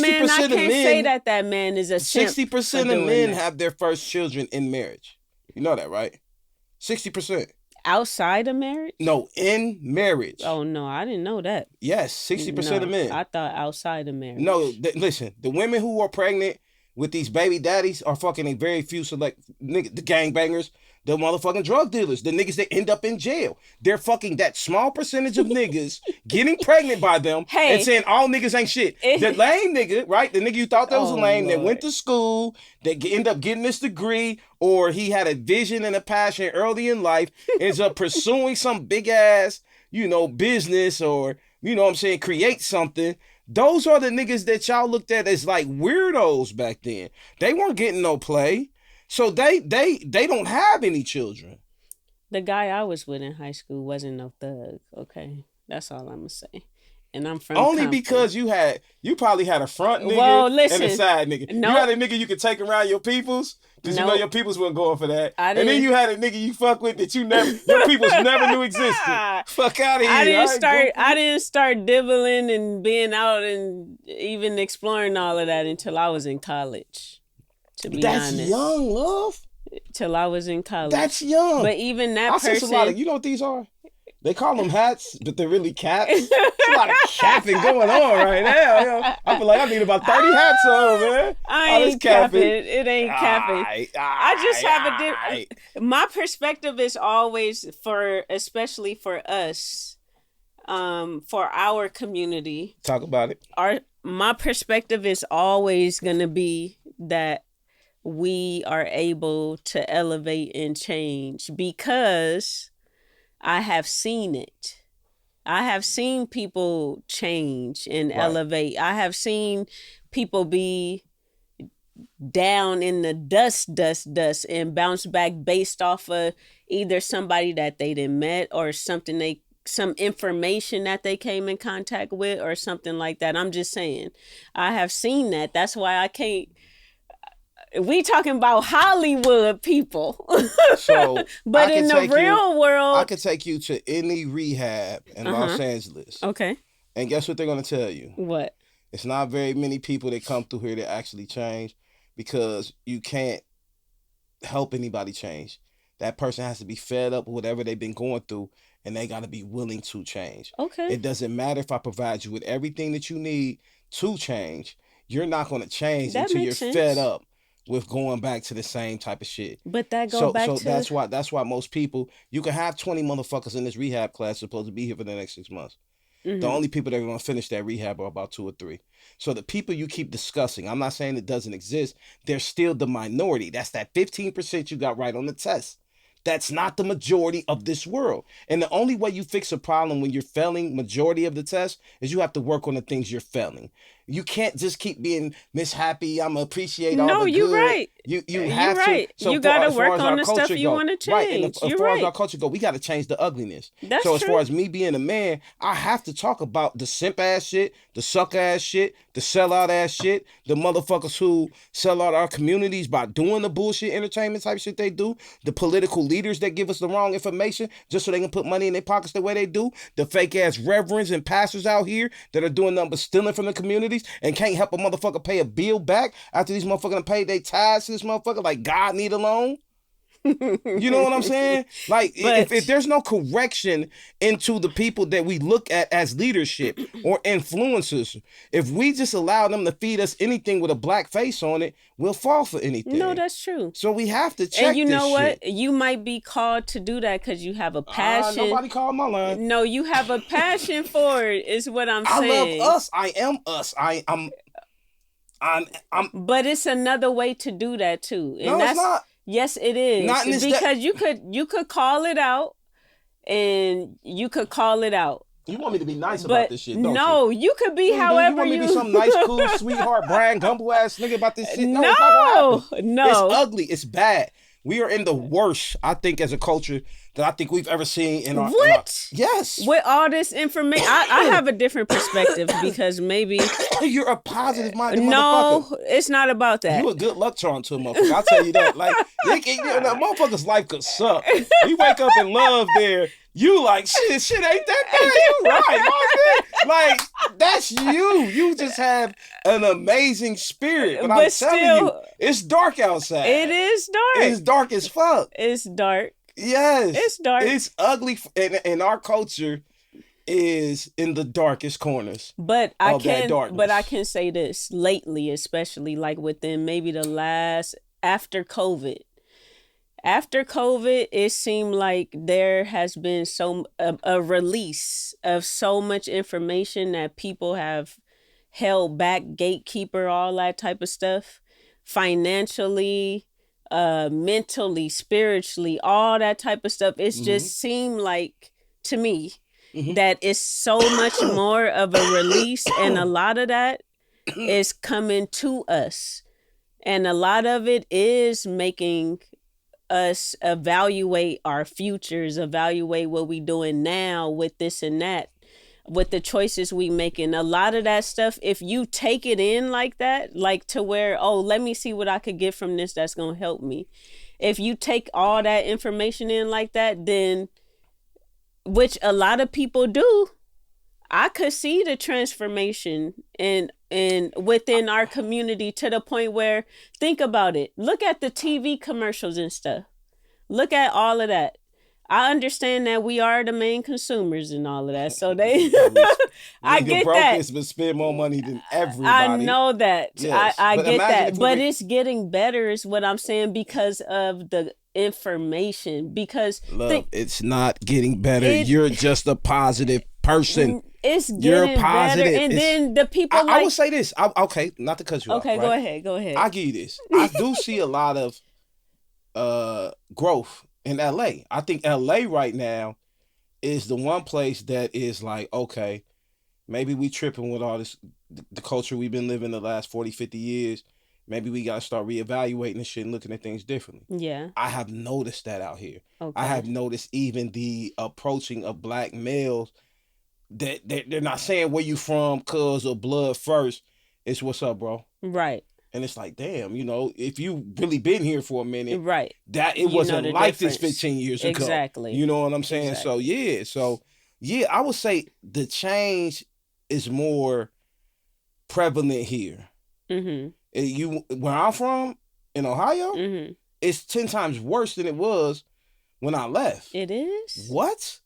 man, I can't say that man is a simp. 60% of men have their first children in marriage. You know that, right? 60%. Outside of marriage? No, in marriage. Oh, no, I didn't know that. Yes, 60% of men. I thought outside of marriage. No, listen, the women who are pregnant with these baby daddies are fucking a very few select niggas, the gangbangers, the motherfucking drug dealers, the niggas that end up in jail. They're fucking that small percentage of niggas getting pregnant by them and saying all niggas ain't shit. The lame nigga, right? The nigga you thought that was lame, that went to school, that end up getting this degree, or he had a vision and a passion early in life, ends up pursuing some big ass, business or, create something. Those are the niggas that y'all looked at as like weirdos back then. They weren't getting no play. So they don't have any children. The guy I was with in high school wasn't no thug. Okay, that's all I'm gonna say. And I'm from only Compton. Because you probably had a front nigga and a side nigga. You had a nigga you could take around your peoples because your peoples weren't going for that. And then you had a nigga you fuck with that your peoples never knew existed. Fuck out of here. I didn't start dibbling and being out and even exploring all of that until I was in college. To be honest. That's young, love. Till I was in college. That's young. But even that person. You know what these are? They call them hats, but they're really caps. There's a lot of capping going on right now. I feel like I need about 30 hats on, man. I ain't capping. It ain't capping. I just have my perspective is always especially for us, for our community. Talk about it. My perspective is always going to be that we are able to elevate and change because I have seen it. I have seen people change and elevate. I have seen people be down in the dust and bounce back based off of either somebody that they didn't met or some information that they came in contact with or something like that. I'm just saying, I have seen that. That's why I can't. We talking about Hollywood people. But in the real world, I could take you to any rehab in Los Angeles. Okay. And guess what they're going to tell you? What? It's not very many people that come through here that actually change, because you can't help anybody change. That person has to be fed up with whatever they've been going through, and they got to be willing to change. Okay. It doesn't matter if I provide you with everything that you need to change. You're not going to change That until you're makes sense. fed up with going back to the same type of shit. But that go back to that's why most people, you can have 20 motherfuckers in this rehab class supposed to be here for the next 6 months. The only people that are going to finish that rehab are about 2 or 3. So the people you keep discussing, I'm not saying it doesn't exist. They're still the minority. That's that 15% you got right on the test. That's not the majority of this world. And the only way you fix a problem when you're failing majority of the test is you have to work on the things you're failing. You can't just keep being mishappy. I'm gonna appreciate all the good. No, you're right. You have right. to. So you got to work on the stuff you want to change. Right. And as far as our culture go, we got to change the ugliness. That's so true. As far as me being a man, I have to talk about the simp ass shit, the suck ass shit, the sellout ass shit, the motherfuckers who sell out our communities by doing the bullshit entertainment type shit they do, the political leaders that give us the wrong information just so they can put money in their pockets the way they do, the fake ass reverends and pastors out here that are doing nothing but stealing from the communities and can't help a motherfucker pay a bill back after these motherfuckers done paid their tithes to this motherfucker, like God need a loan. You know what I'm saying? Like, if there's no correction into the people that we look at as leadership or influencers, if we just allow them to feed us anything with a black face on it, we'll fall for anything. No, that's true. So we have to check. And you know what? Shit. You might be called to do that because you have a passion. Nobody called my line. No, you have a passion for it, is what I'm I saying. love us. I am us. I'm. But it's another way to do that too. And no, it's not. Yes, it is. Not in this because you could call it out, and you could call it out. You want me to be nice about this shit, don't no, you could be however you want me to be some nice, cool, sweetheart, Brian Gumble ass nigga about this shit? No. It's ugly. It's bad. We are in the worst, I think, as a culture that I think we've ever seen in our... What? Yes. With all this information, I have a different perspective because maybe... You're a positive-minded motherfucker. No, it's not about that. You a good luck charm to a motherfucker, I'll tell you that. Like, that motherfucker's life could suck. You wake up in love there, you like, shit ain't that bad. You right, like, that's you. You just have an amazing spirit. But I'm telling you, it's dark outside. It is dark. It's dark as fuck. It's dark. Yes. It's dark. It's ugly. And our culture is in the darkest corners. But I can say this lately, especially like within maybe the last, after COVID, it seemed like there has been a release of so much information that people have held back, gatekeeper, all that type of stuff, financially, mentally, spiritually, all that type of stuff. It's just seemed like, to me, that it's so much more of a release, and a lot of that is coming to us. And a lot of it is making us evaluate our futures, evaluate what we doing now with this and that, with the choices we making. A lot of that stuff, if you take it in like that, like to where, oh, let me see what I could get from this that's gonna help me. If you take all that information in like that, then, which a lot of people do, I could see the transformation in within our community, to the point where, think about it. Look at the TV commercials and stuff. Look at all of that. I understand that we are the main consumers and all of that. So they, I get that. But spend more money than everybody. I know that. Yes. I get that. But it's getting better is what I'm saying, because of the information. Because Love, it's not getting better. You're just a positive person. It's getting better. And then the people I would say this. Okay, not to cut you off. Okay, right? Go ahead. I'll give you this. I do see a lot of growth in LA. I think LA right now is the one place that is like, okay, maybe we tripping with all this, the culture we've been living the last 40, 50 years. Maybe we got to start reevaluating this shit and looking at things differently. Yeah. I have noticed that out here. Okay. I have noticed even the approaching of black males, that they're not saying where you from, cuz or blood first. It's what's up, bro. Right. And it's like, damn, if you really been here for a minute, right? That it wasn't like this 15 years ago. Exactly. You know what I'm saying? Exactly. So I would say the change is more prevalent here. Where I'm from, in Ohio, it's 10 times worse than it was when I left. It is? What?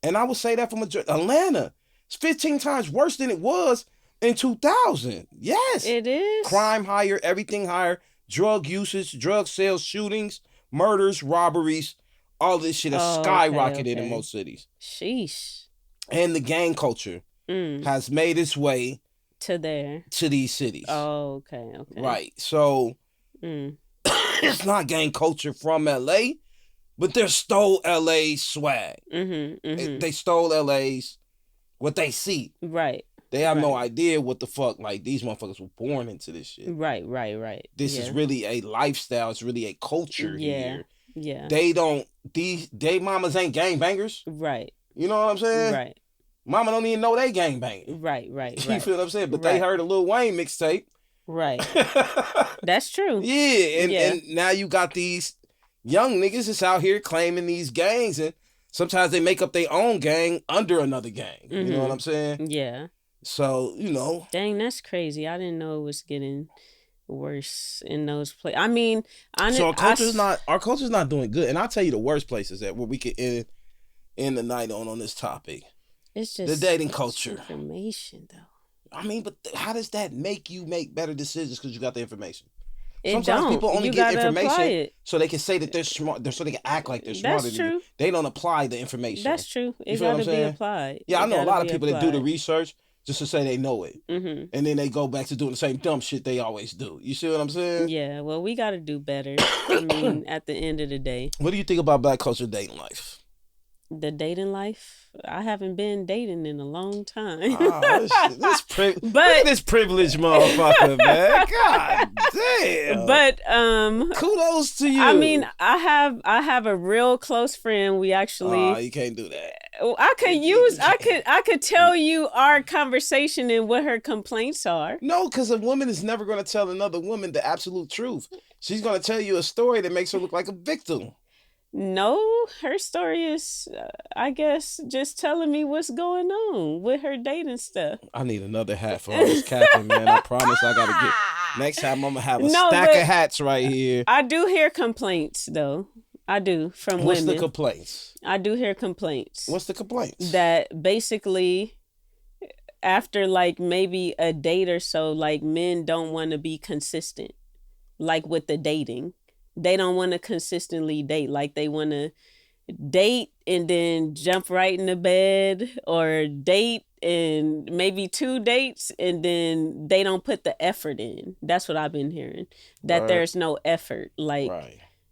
And I would say that from Atlanta. It's 15 times worse than it was in 2000. Yes. It is? Crime higher, everything higher. Drug usage, drug sales, shootings, murders, robberies. All this shit has skyrocketed in most cities. Sheesh. And the gang culture has made its way to these cities. Oh, okay. Right. So it's not gang culture from LA, but they stole LA's swag. They stole LA's what they see. Right. They have no idea what the fuck, like, these motherfuckers were born into this shit. Right. This is really a lifestyle. It's really a culture here. Yeah. They mamas ain't gangbangers. Right. You know what I'm saying? Right. Mama don't even know they gangbanging. Right. You feel what I'm saying? But they heard a Lil Wayne mixtape. Right. That's true. Yeah. And now you got these young niggas that's out here claiming these gangs, and sometimes they make up their own gang under another gang. You know what I'm saying? Yeah. So, you know. Dang, that's crazy. I didn't know it was getting worse in those places. I mean, so our culture's not doing good. And I'll tell you the worst places that where we could end the night on this topic. It's just the dating culture. Information, though. I mean, but how does that make you make better decisions because you got the information? Sometimes people only get information so they can say that they're smart, so they can act like they're smarter That's than true. you. They don't apply the information. That's true. It got to be applied. Yeah, I know a lot of people that do the research just to say they know it. And then they go back to doing the same dumb shit they always do. You see what I'm saying? Yeah, well, we got to do better. I mean, at the end of the day. What do you think about Black culture dating life? The dating life? I haven't been dating in a long time. Look at this privileged motherfucker, man. God damn. But kudos to you. I mean, I have a real close friend. We actually you can't do that. I could tell you our conversation and what her complaints are. No, because a woman is never going to tell another woman the absolute truth. She's going to tell you a story that makes her look like a victim. No, her story is, I guess, just telling me what's going on with her dating stuff. I need another hat for all this capping, man. I promise I got to get... Next time I'm going to have a stack of hats right here. I do hear complaints, though. I do, from women. What's the complaints? I do hear complaints. What's the complaints? That basically, after like maybe a date or so, like men don't want to be consistent, like with the dating. They don't want to consistently date. Like they want to date and then jump right into bed, or date and maybe 2 dates and then they don't put the effort in. That's what I've been hearing. That there's no effort. Like,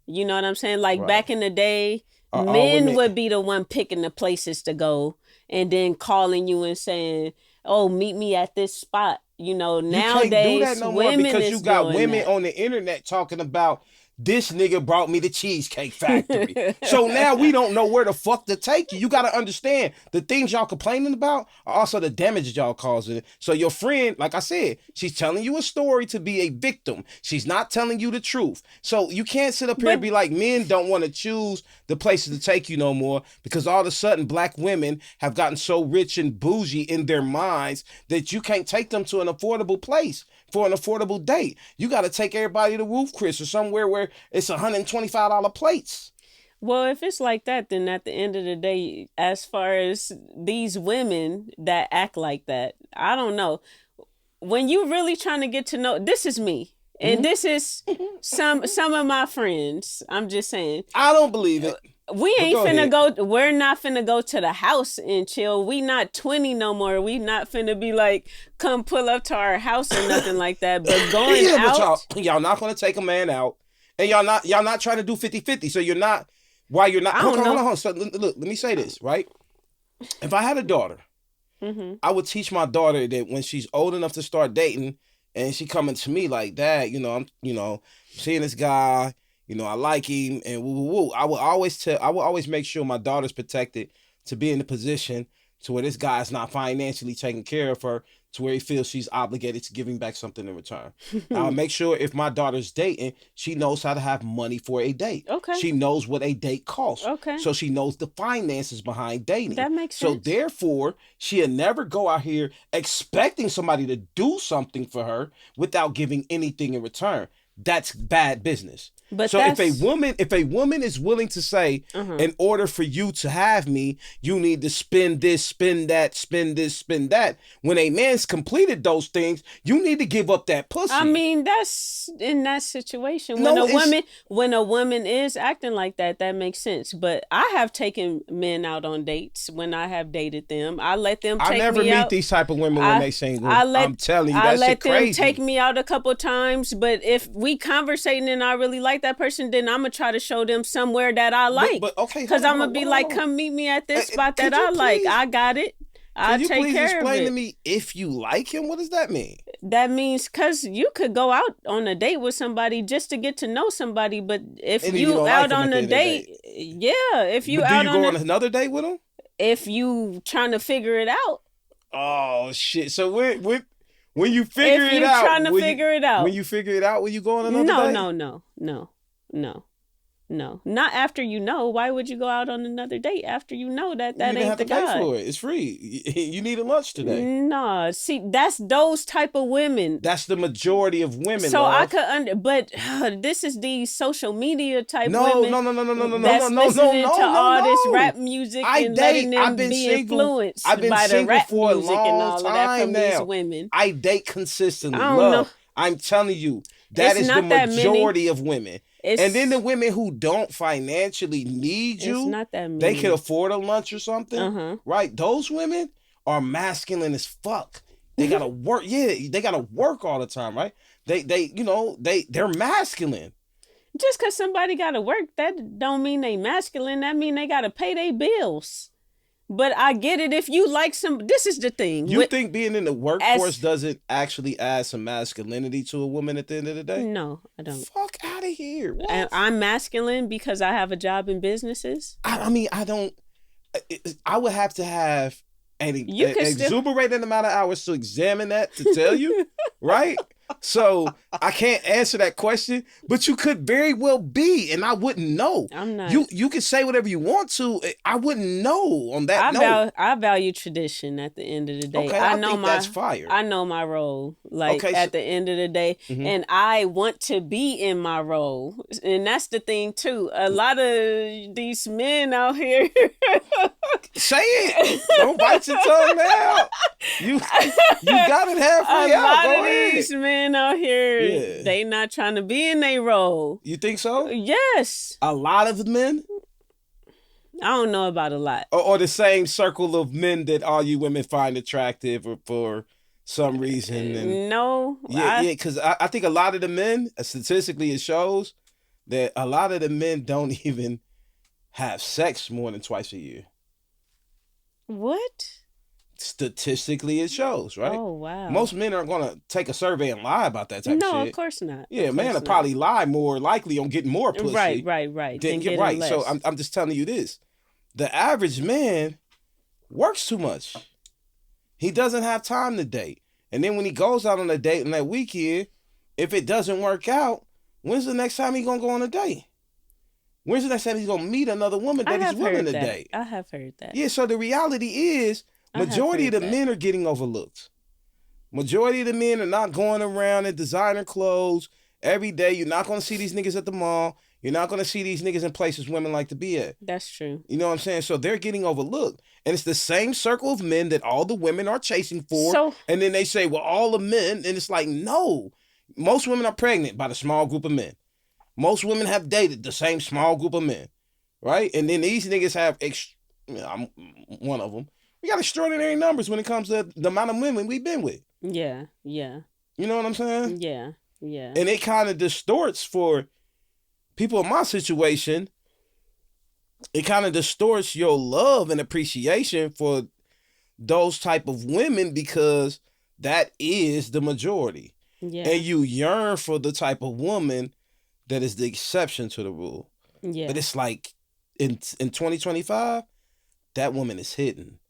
you know what I'm saying? Like back in the day, men would be the one picking the places to go and then calling you and saying, oh, meet me at this spot. You know, nowadays, you can't do that no more because you got women that. On the internet talking about, this nigga brought me the Cheesecake Factory. So now we don't know where the fuck to take you. You got to understand, the things y'all complaining about are also the damage y'all causing. So your friend, like I said, she's telling you a story to be a victim. She's not telling you the truth. So you can't sit up here and be like, men don't want to choose the places to take you no more, because all of a sudden black women have gotten so rich and bougie in their minds that you can't take them to an affordable place for an affordable date. You got to take everybody to Roof Chris or somewhere where it's $125 plates. Well, if it's like that, then at the end of the day, as far as these women that act like that, I don't know. When you really trying to get to know, this is me. And this is some of my friends. I'm just saying. I don't believe it. We ain't finna go. We're not finna go to the house and chill. We not 20 no more. We not finna be like, come pull up to our house or nothing like that. But going out, but y'all not gonna take a man out, and y'all not trying to do 50-50. So you're not. Why you're not? Hold on. So look, let me say this, right? If I had a daughter, I would teach my daughter that when she's old enough to start dating, and she coming to me like, Dad, I'm seeing this guy. I like him, and woo woo woo. I will always make sure my daughter's protected to be in the position to where this guy's not financially taking care of her to where he feels she's obligated to giving back something in return. I'll make sure if my daughter's dating, she knows how to have money for a date. Okay. She knows what a date costs. Okay. So she knows the finances behind dating. That makes sense. So therefore, she'll never go out here expecting somebody to do something for her without giving anything in return. That's bad business. But so if a woman is willing to say, in order for you to have me, you need to spend this, spend that, spend this, spend that. When a man's completed those things, you need to give up that pussy. I mean, that's in that situation. When a woman is acting like that, that makes sense. But I have taken men out on dates when I have dated them. I let them take me out. I never meet these type of women when they single. I'm telling you, that shit crazy. I let them take me out a couple times, but if we conversating and I really like that person, then I'm gonna try to show them somewhere that I like. But okay, because I'm gonna be like, come meet me at this spot that I like. I got it. I'll take care of it. Can you please explain to me if you like him? What does that mean? That means because you could go out on a date with somebody just to get to know somebody, but if you out on a date, if you out on on another date with him, if you trying to figure it out. Oh shit! So when you figure it out, trying to figure it out. When you figure it out, will you go on another date? No. Not after you know. Why would you go out on another date after you know that ain't ain't the guy? You have to pay for it. It's free. You need a lunch today. No, see, that's those type of women. That's the majority of women. So love. I could but this is these social media type women. No. That's listening to all this rap music and letting them be influenced by the rap music and all of that from these women. I date consistently. I don't know. I'm telling you, that is the majority of women. And then the women who don't financially need you, it's not that many. They can afford a lunch or something, right? Those women are masculine as fuck. They gotta work. Yeah, they gotta work all the time, right? They're masculine. Just because somebody gotta work, that don't mean they masculine. That mean they gotta pay their bills. But I get it if you like this is the thing. You think being in the workforce doesn't actually add some masculinity to a woman at the end of the day? No, I don't. Fuck out of here. And I'm masculine because I have a job in businesses. I mean, I don't. I would have to have an exuberating amount of hours to examine that to tell you, right? So I can't answer that question, but you could very well be, and I wouldn't know. I'm not. You can say whatever you want to. I wouldn't know on that note. I value tradition at the end of the day. Okay, I think that's fire. I know my role, at the end of the day, and I want to be in my role, and that's the thing too. A lot of these men out here. Say it. Don't bite your tongue now. You got it halfway out. A lot of these men out here, they not trying to be in their role. You think so? Yes. A lot of men? I don't know about a lot. Or the same circle of men that all you women find attractive or for some reason. And no. Because I think a lot of the men, statistically it shows that a lot of the men don't even have sex more than twice a year. What? Statistically, it shows, right? Oh, wow. Most men aren't going to take a survey and lie about that type of shit. No, of course not. Yeah, man will probably lie more likely on getting more pussy. Right. Than get right. Less. So I'm just telling you this. The average man works too much. He doesn't have time to date. And then when he goes out on a date on that weekend, if it doesn't work out, when's the next time he's going to go on a date? When's the next time he's going to meet another woman that he's willing to date? I have heard that. Yeah, so the reality is, majority of the men are getting overlooked. Majority of the men are not going around in designer clothes every day. You're not going to see these niggas at the mall. You're not going to see these niggas in places women like to be at. That's true. You know what I'm saying? So they're getting overlooked. And it's the same circle of men that all the women are chasing for. And then they say, well, all the men. And it's like, no. Most women are pregnant by the small group of men. Most women have dated the same small group of men. Right? And then these niggas have, I'm one of them. We got extraordinary numbers when it comes to the amount of women we've been with. Yeah. You know what I'm saying? Yeah. And it kind of distorts for people in my situation. It kind of distorts your love and appreciation for those type of women because that is the majority. Yeah. And you yearn for the type of woman that is the exception to the rule. Yeah. But it's like in 2025, that woman is hidden.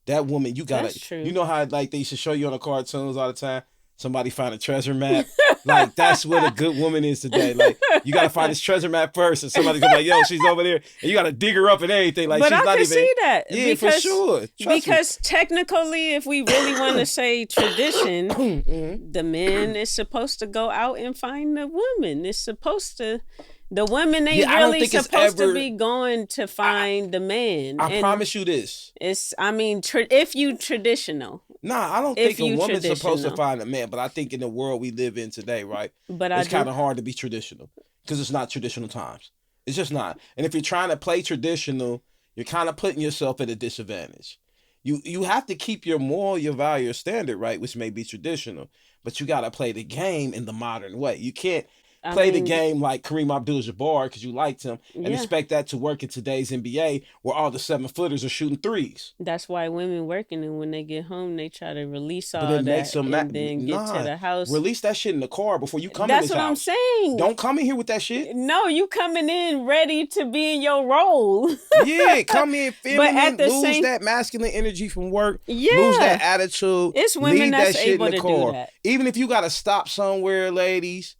that woman, you gotta, That's true. you know how like they used to show you on the cartoons all the time. Somebody find a treasure map. Like, that's what a good woman is today. Like, you got to find this treasure map first, and somebody's going to be like, yo, she's over there. And you got to dig her up and everything. Like, but she's I not can even. see that. Yeah, because, for sure. Because technically, if we really want to say tradition, the man is supposed to go out and find the woman. It's supposed to. The women ain't really supposed to be going to find the man. I promise you this. It's, I mean, if you traditional. Nah, I don't think a woman's supposed to find a man, but I think in the world we live in today, right? But it's kind of hard to be traditional because it's not traditional times. It's just not. And if you're trying to play traditional, you're kind of putting yourself at a disadvantage. You have to keep your moral, your value, your standard, right, which may be traditional, but you got to play the game in the modern way. You can't play the game like Kareem Abdul-Jabbar because you liked him and expect that to work in today's NBA where all the 7-footers are shooting threes. That's why women working, and when they get home, they try to release all that and then get to the house. Release that shit in the car before you come in this house. That's what I'm saying. Don't come in here with that shit. No, you coming in ready to be in your role. Yeah, come in feminine, lose that masculine energy from work, lose that attitude. It's women that's able to do that. Even if you got to stop somewhere, ladies,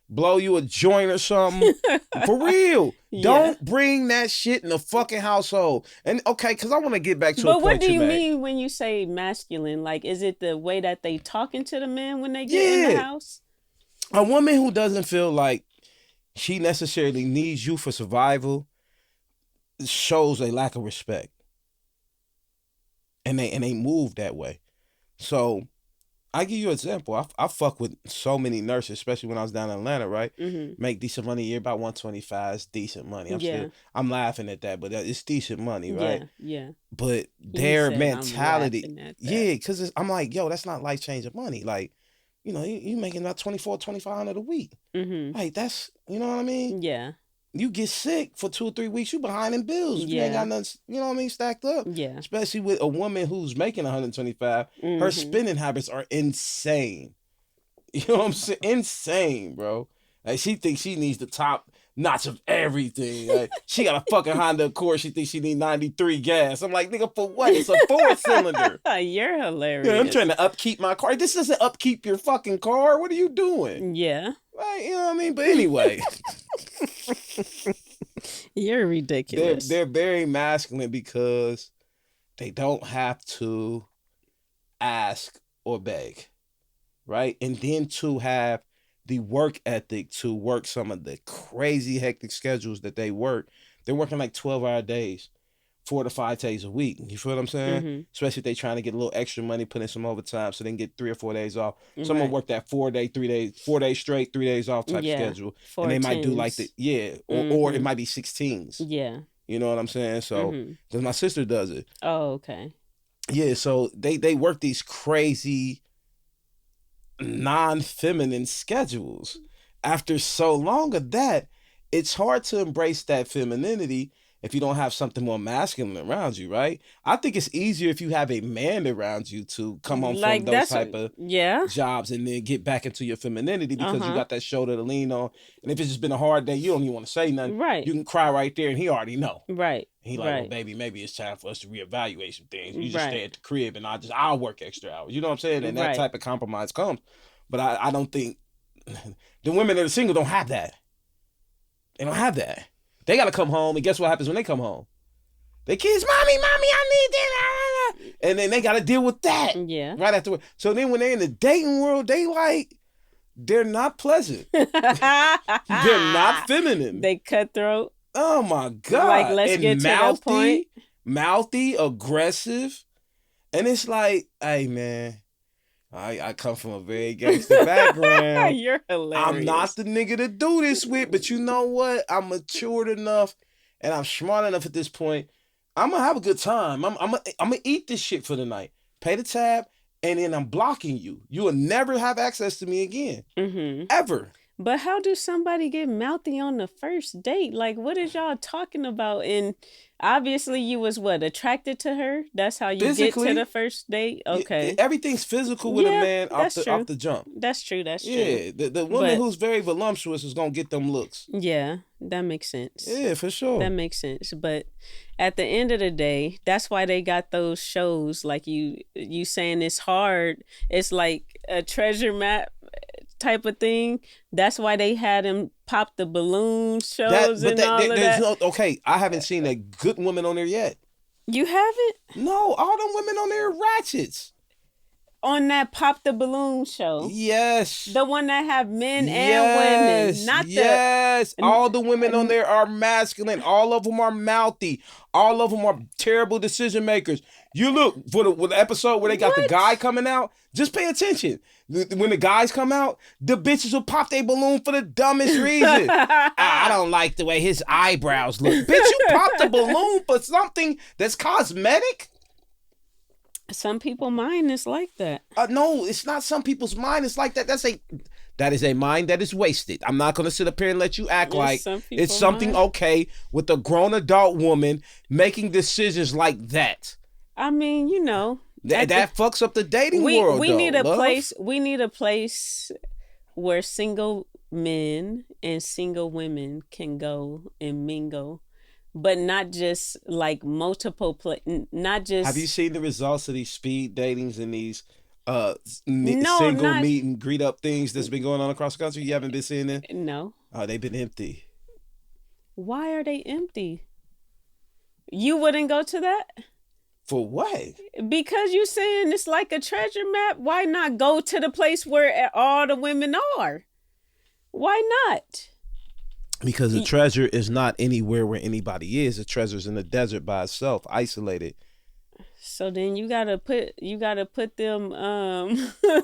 blow you a joint or something. For real. Don't bring that shit in the fucking household. And okay, because I want to get back to a point. But what do you mean when you say masculine? Like, is it the way that they talking to the men when they get in the house? A woman who doesn't feel like she necessarily needs you for survival shows a lack of respect. And they move that way. So I give you an example. I fuck with so many nurses, especially when I was down in Atlanta, right? Make decent money a year, about 125 is decent money. I'm laughing at that, but it's decent money, right? Yeah. But their mentality, because I'm like, yo, that's not life-changing money. Like, you know, you making about $2,400-$2,500 a week. Like, that's, you know what I mean? Yeah. You get sick for 2 or 3 weeks, you behind in bills. You ain't got nothing, you know what I mean, stacked up. Yeah. Especially with a woman who's making 125, her spending habits are insane. You know what I'm saying? Insane, bro. Like, she thinks she needs the top notch of everything. Like, she got a fucking Honda Accord. She thinks she needs 93 gas. I'm like, nigga, for what? It's a 4-cylinder. You're hilarious. Yeah, I'm trying to upkeep my car. This doesn't upkeep your fucking car. What are you doing? Yeah. Like, you know what I mean? But anyway. You're ridiculous. They're very masculine because they don't have to ask or beg, right? And then to have the work ethic to work some of the crazy hectic schedules that they work. They're working like 12-hour days, 4 to 5 days a week. You feel what I'm saying? Especially if they're trying to get a little extra money, put in some overtime so they can get 3 or 4 days off. Someone work that 4 days straight, 3 days off type schedule. And they might do like or it might be 16s. Yeah. You know what I'm saying? So, because my sister does it. Oh, okay. Yeah, so they work these crazy non-feminine schedules. After so long of that, it's hard to embrace that femininity if you don't have something more masculine around you, right? I think it's easier if you have a man around you to come home from those type of jobs and then get back into your femininity because you got that shoulder to lean on. And if it's just been a hard day, you don't even want to say nothing. Right. You can cry right there and he already know. Right. He like, well, baby, maybe it's time for us to reevaluate some things. You just stay at the crib and I'll work extra hours. You know what I'm saying? And that type of compromise comes. But I don't think the women that are single don't have that. They don't have that. They got to come home, and guess what happens when they come home? Their kids, mommy, I need that. And then they got to deal with that. Yeah. Right afterward. So then when they're in the dating world, they're not pleasant. They're not feminine. They cutthroat. Oh, my God. Like, let's get to the point. Mouthy, aggressive. And it's like, hey, man. I come from a very gangster background. You're hilarious. I'm not the nigga to do this with, but you know what? I'm matured enough and I'm smart enough at this point. I'm gonna have a good time. I'm gonna eat this shit for the night. Pay the tab, and then I'm blocking you. You will never have access to me again. Ever. But how do somebody get mouthy on the first date? Like, what is y'all talking about? And obviously, you was what, attracted to her? That's how you get to Physically, the first date? Okay. everything's physical with a Yeah, man off that's true. the jump. That's true. That's true. Yeah, the woman But who's very voluptuous is gonna get them looks. yeah, that makes sense. Yeah, for sure. That makes sense. But at the end of the day, that's why they got those shows like you saying it's hard. It's like a treasure map type of thing. That's why they had him pop the balloon shows and all of that. Okay, I haven't seen a good woman on there yet. You haven't? No, all them women on there are ratchets. On that pop the balloon show. Yes. The one that have men and women. Not Yes. All the women on there are masculine. All of them are mouthy. All of them are terrible decision makers. You look for the episode where they got the guy coming out. Just pay attention. When the guys come out, the bitches will pop their balloon for the dumbest reason. I don't like the way his eyebrows look. Bitch, you popped a balloon for something that's cosmetic? Some people's mind is like that. No, it's not some people's mind. It's like that. That is a mind that is wasted. I'm not going to sit up here and let you act like it's something okay with a grown adult woman making decisions like that. I mean, you know. That fucks up the dating world. We need a place. We need a place where single men and single women can go and mingle. But not just like multiple not just. Have you seen the results of these speed datings and these single meet and greet up things that's been going on across the country? You haven't been seeing it? No. They've been empty. Why are they empty? You wouldn't go to that? For what? Because you're saying it's like a treasure map. Why not go to the place where all the women are? Why not? Because the treasure is not anywhere where anybody is. The treasure's in the desert by itself, isolated. So then you gotta put them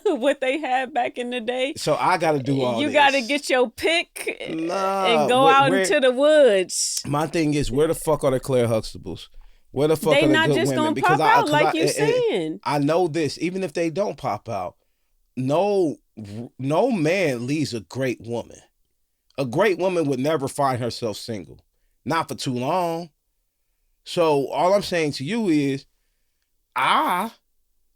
what they had back in the day. So I gotta do all you this. Gotta get your pick and go out into the woods. My thing is, where the fuck are the Claire Huxtables? Where the fuck they are the not good just women? gonna pop out like you saying. I know this. Even if they don't pop out, no man leaves a great woman. A great woman would never find herself single. Not for too long. So all I'm saying to you is, I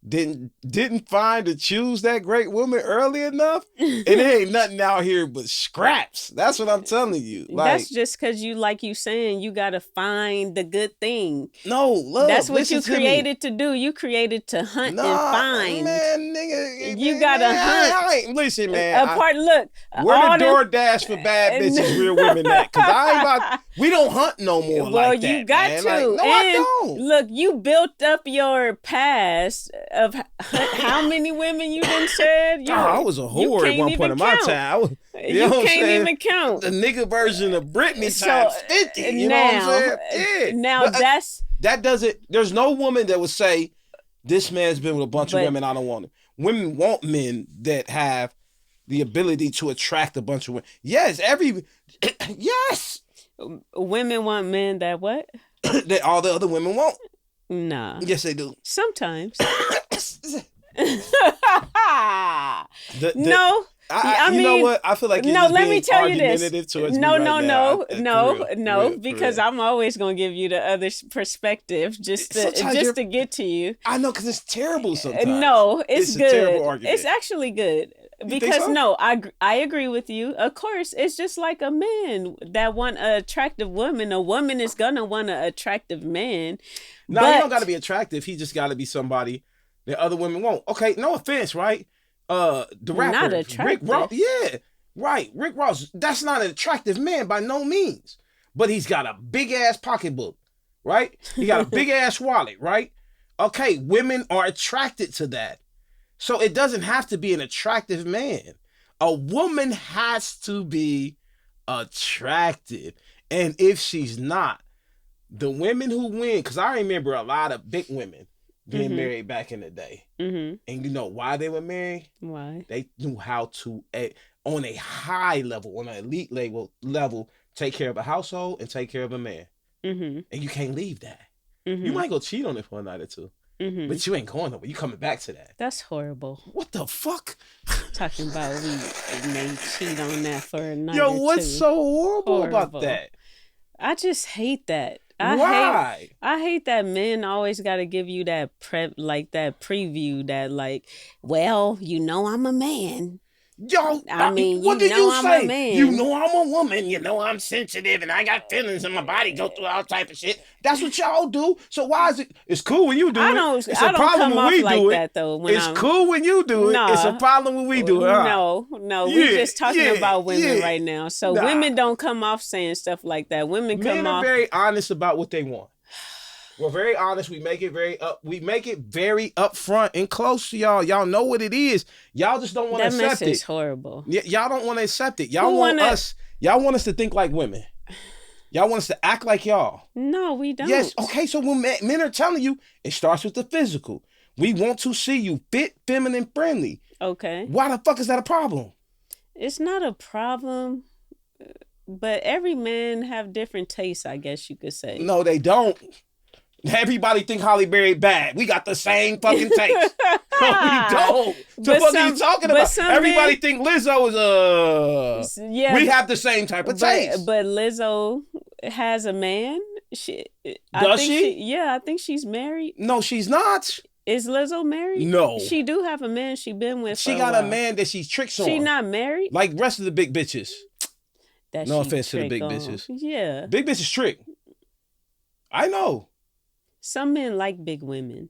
didn't find to choose that great woman early enough. And it ain't nothing out here but scraps. That's what I'm telling you. Like, that's just because you saying you gotta find the good thing. No, love. That's what you created to do. You created to hunt and find. Man, nigga, you gotta hunt. Listen, man. Look. Where the DoorDash for bad bitches, real women at? Because I ain't about. We don't hunt no more like that. Well, you got to. Like, no, I don't. Look, you built up your past of how many women you done said? I was a whore at one point in my time. You can't even count. The nigga version of Britney times 50. You know what I'm saying? Yeah. Now that doesn't. There's no woman that would say, this man's been with a bunch of women, I don't want it. Women want men that have the ability to attract a bunch of women. Yes, yes. Women want men that what? That all the other women want. Nah. Yes, they do. Sometimes. No. I mean, you know what? I feel like no. Let me tell you this. No. Because I'm always gonna give you the other perspective, just to get to you. I know, because it's terrible sometimes. No, it's good. A terrible argument. It's actually good. Because so? I agree with you. Of course, it's just like a man that want an attractive woman. A woman is gonna want an attractive man. No, he don't got to be attractive. He just got to be somebody that other women won't. Okay, no offense, right? The rapper not attractive. Rick Ross, yeah, right. Rick Ross, that's not an attractive man by no means, but he's got a big ass pocketbook, right? He got a big ass wallet, right? Okay, women are attracted to that. So it doesn't have to be an attractive man. A woman has to be attractive. And if she's not, the women who win, because I remember a lot of big women being married back in the day. Mm-hmm. And you know why they were married? Why? They knew how to, on a high level, on an elite level, take care of a household and take care of a man. Mm-hmm. And you can't leave that. Mm-hmm. You might go cheat on it for a night or two. Mm-hmm. But you ain't going nowhere. You coming back to that. That's horrible. What the fuck? Talking about we may cheat on that for a night Yo, or what's two. so horrible about that? I just hate that. Why? I hate that men always got to give you that that preview that like, well, you know I'm a man. Yo, I mean, what you did know you I'm say? a man. You know I'm a woman. You know I'm sensitive and I got feelings and my body go through all type of shit. That's what y'all do. So why is it? It's cool when you do it. It's a problem when we do it. That, though, it's cool when you do it. Nah, it's a problem when we do it. Huh? No, we're just talking about women right now. So women don't come off saying stuff like that. Women come Men off are very honest about what they want. We're very honest. We make it very upfront and close to y'all. Y'all know what it is. Y'all just don't want to accept it. That message is horrible. Y'all don't want to accept it. Y'all want us to think like women. Y'all want us to act like y'all. No, we don't. Yes. Okay. So when men are telling you, it starts with the physical. We want to see you fit, feminine, friendly. Okay. Why the fuck is that a problem? It's not a problem, but every man have different tastes, I guess you could say. No, they don't. Everybody think Halle Berry bad. We got the same fucking taste. No, we don't. The fuck are you talking about? Everybody think Lizzo is yeah. We have the same type of taste. But Lizzo has a man. Does she? Yeah, I think she's married. No, she's not. Is Lizzo married? No. She do have a man she been with. She got a man that she tricks on. She not married? Like the rest of the big bitches. No offense to the big bitches. Yeah. Big bitches trick. I know. Some men like big women.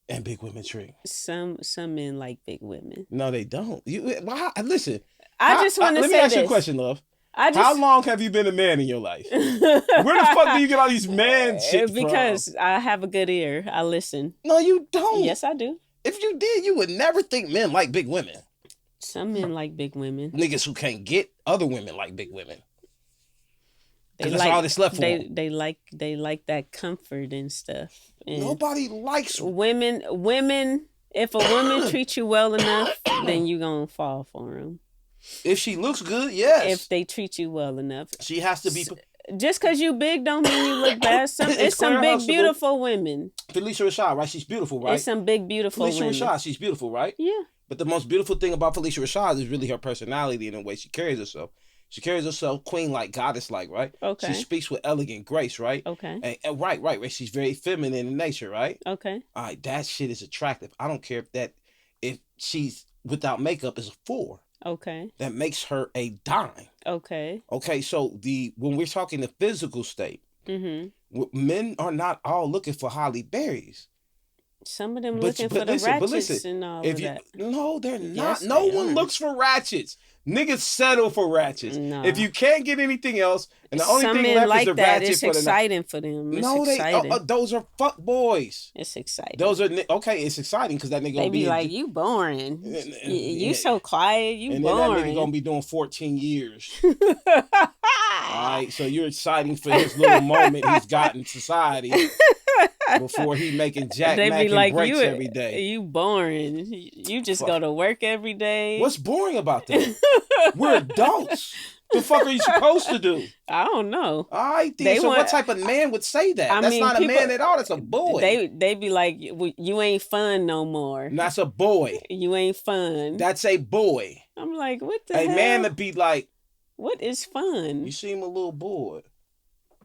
And big women trick. Some men like big women. No, they don't. Listen. I just want to say this. Let me ask you a question, love. How long have you been a man in your life? Where the fuck do you get all these man shit from? Because I have a good ear. I listen. No, you don't. Yes, I do. If you did, you would never think men like big women. Some men like big women. Niggas who can't get other women like big women. That's all that's left for them. They like that comfort and stuff. And nobody likes women. If a woman treats you well enough, then you gonna fall for them. If she looks good, yes. If they treat you well enough, she has to be. Just because you big don't mean you look bad. It's some big beautiful women. Felicia Rashad, right? She's beautiful, right? It's some big beautiful women. Felicia Rashad, she's beautiful, right? Yeah. But the most beautiful thing about Felicia Rashad is really her personality and the way she carries herself. She carries herself queen-like, goddess-like, right? Okay. She speaks with elegant grace, right? Okay. And right. She's very feminine in nature, right? Okay. All right, that shit is attractive. I don't care if she's without makeup is a 4. Okay. That makes her a dime. Okay. Okay, so when we're talking the physical state, men are not all looking for Halle Berry's. Some of them looking for the ratchets and all of that. No, they're not. No one looks for ratchets. Niggas settle for ratchets. No. If you can't get anything else, and the only thing left is the ratchet it's for the exciting for them. Those are fuck boys. It's exciting. Those are okay. It's exciting because that nigga they be like, you boring. You so quiet. You boring. And then that nigga gonna be doing 14 years. All right, so you're exciting for his little moment he's got in society before he making Jack Mac and breaks every day. You boring. You just go to work every day. What's boring about that? We're adults. The fuck are you supposed to do? I don't know. All right, then. So what type of man would say that? That's not a man at all. That's a boy. They be like, you ain't fun no more. That's a boy. You ain't fun. That's a boy. I'm like, what the hell? A man to be like, what is fun? You seem a little bored.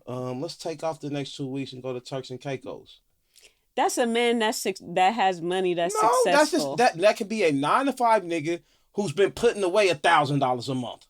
Let's take off the next 2 weeks and go to Turks and Caicos. That's a man that has money that's successful. That's just that could be a 9-to-5 nigga who's been putting away $1,000 a month.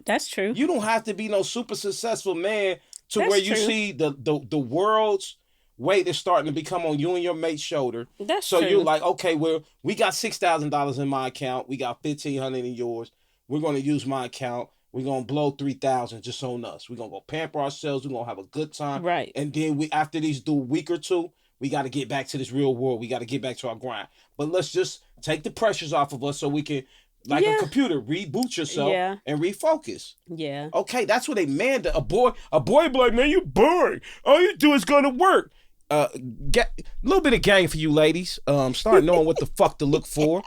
That's true. You don't have to be no super successful man where you see the world's weight is starting to become on you and your mate's shoulder. That's true. So you're like, okay, well, we got $6,000 in my account. We got $1,500 in yours. We're going to use my account. We're going to blow $3,000 just on us. We're going to go pamper ourselves. We're going to have a good time. Right. And then after these do a week or two, we got to get back to this real world. We got to get back to our grind. But let's just take the pressures off of us so we can, like a computer, reboot yourself and refocus. Yeah. Okay, that's what a man does. A boy be like, man, you boring. All you do is go to work. Get a little bit of game for you ladies. Start knowing what the fuck to look for.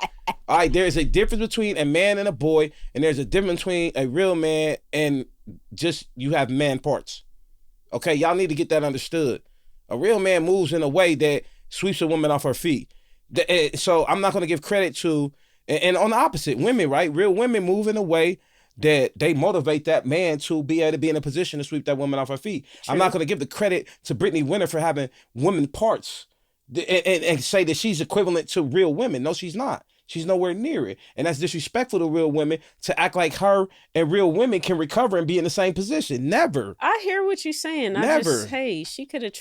All right, there's a difference between a man and a boy, and there's a difference between a real man and just you have man parts. Okay, y'all need to get that understood. A real man moves in a way that sweeps a woman off her feet. So I'm not going to give credit to, and on the opposite, women, right? Real women move in a way that they motivate that man to be able to be in a position to sweep that woman off her feet. True. I'm not going to give the credit to Britney Winner for having women parts and say that she's equivalent to real women. No, she's not. She's nowhere near it. And that's disrespectful to real women to act like her and real women can recover and be in the same position. Never. I hear what you're saying. Never. Hey, she could have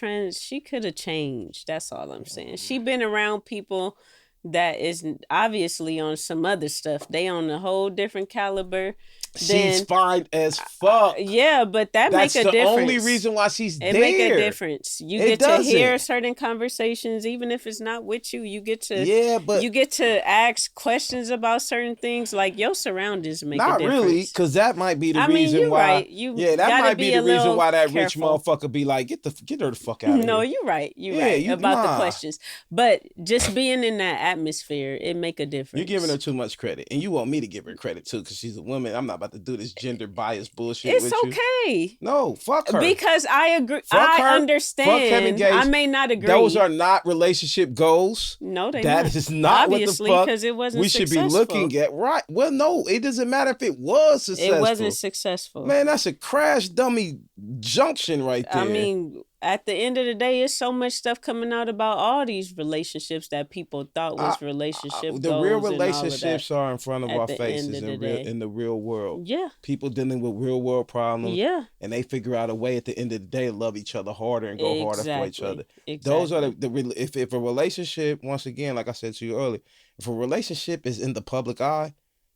changed. That's all I'm saying. She been around people that is obviously on some other stuff. They on a whole different caliber. She's fine as fuck. Yeah, but that's make a difference. That's the only reason why she's there. It make a difference. You get to hear certain conversations, even if it's not with you. You get to ask questions about certain things. Like your surroundings make a difference. Not really, because that might be the reason why. Right. That might be the reason why that rich motherfucker be like, get her the fuck out of here. No, you're right. You're right about the questions. But just being in that atmosphere, it make a difference. You're giving her too much credit, and you want me to give her credit too, because she's a woman. I'm not about to do this gender bias bullshit with you. It's okay. No, fuck her. Because I agree. I understand. I may not agree. Those are not relationship goals. No, that is not obviously, what the fuck because it wasn't we successful. Should be looking at. Right. Well, no, it doesn't matter if it was successful. It wasn't successful. Man, that's a crash dummy junction right there. I mean, at the end of the day, it's so much stuff coming out about all these relationships that people thought was relationship the goals. Real relationships are in front of our faces in the real world. Yeah. People dealing with real world problems. Yeah. And they figure out a way at the end of the day to love each other harder and go harder for each other. Exactly. Those are if a relationship, once again, like I said to you earlier, if a relationship is in the public eye,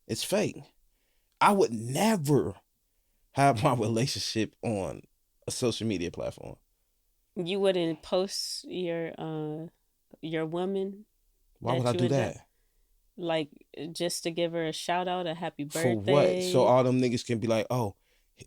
it's fake. I would never have my relationship on a social media platform. You wouldn't post your woman? Why would I do that? Like, just to give her a shout out, a happy birthday? For what? So all them niggas can be like, oh,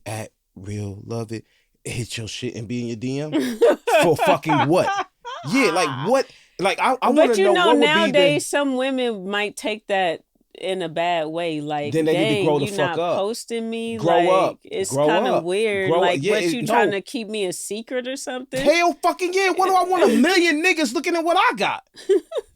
at Real Love It, hit your shit and be in your DM? For fucking what? Yeah, like what? Like I want to know what would nowadays some women might take that in a bad way. Like, then they need to grow the you're fuck not up. Posting me. Grow up. It's kind of weird. Like, what, you trying to keep me a secret or something? Hell fucking yeah. What do I want? 1 million niggas looking at what I got?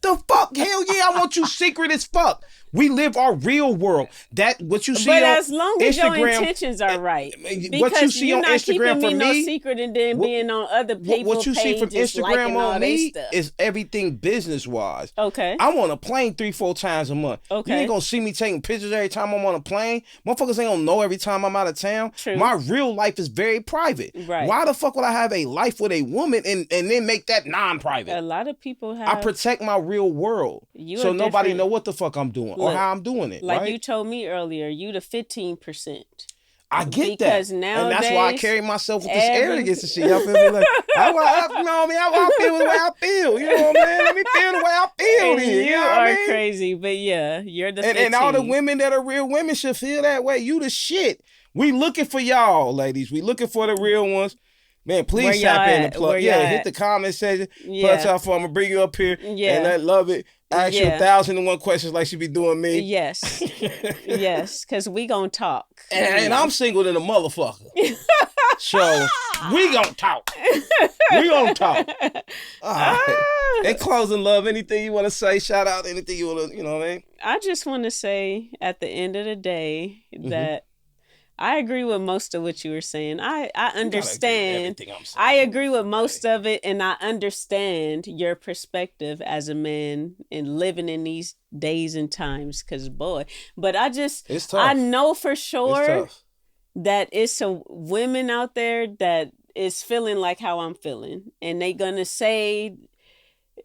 The fuck? Hell yeah, I want you secret as fuck. We live our real world. That what you see on Instagram. But as long as your intentions are right. What you see on Instagram from me, no secret and then being on other people's what you see from Instagram on me stuff. Is everything business wise. Okay. I'm on a plane 3-4 times a month. Okay. You ain't gonna see me taking pictures every time I'm on a plane. Motherfuckers ain't gonna know every time I'm out of town. True. My real life is very private. Right. Why the fuck would I have a life with a woman and then make that non-private? A lot of people have. I protect my real world. So nobody know what the fuck I'm doing or how I'm doing it. Like right? you told me earlier, you the 15%. I get because that. Nowadays, and that's why I carry myself with this arrogance and shit. Y'all feel me? Like, I feel the way I feel. You know what I mean? Let me feel the way I feel. Then, you are crazy, but yeah, you're the 15. And all the women that are real women should feel that way. You the shit. We looking for y'all, ladies. We looking for the real ones. Man, please tap in and plug. Yeah, hit the comment section. Yeah. Put out for I'm gonna bring you up here. Yeah. And I love it. Ask you 1,001 questions like she be doing me. Yes. Yes, because we gonna talk. And I'm single than a motherfucker. So we gonna talk. We gonna talk. All right. In closing, love, anything you want to say? Shout out anything you want to, you know what I mean? I just want to say at the end of the day that I agree with most of what you were saying. I understand. I agree with most of it, and I understand your perspective as a man and living in these days and times. Because boy, but it's tough. I know for sure that it's some women out there that is feeling like how I'm feeling, and they gonna say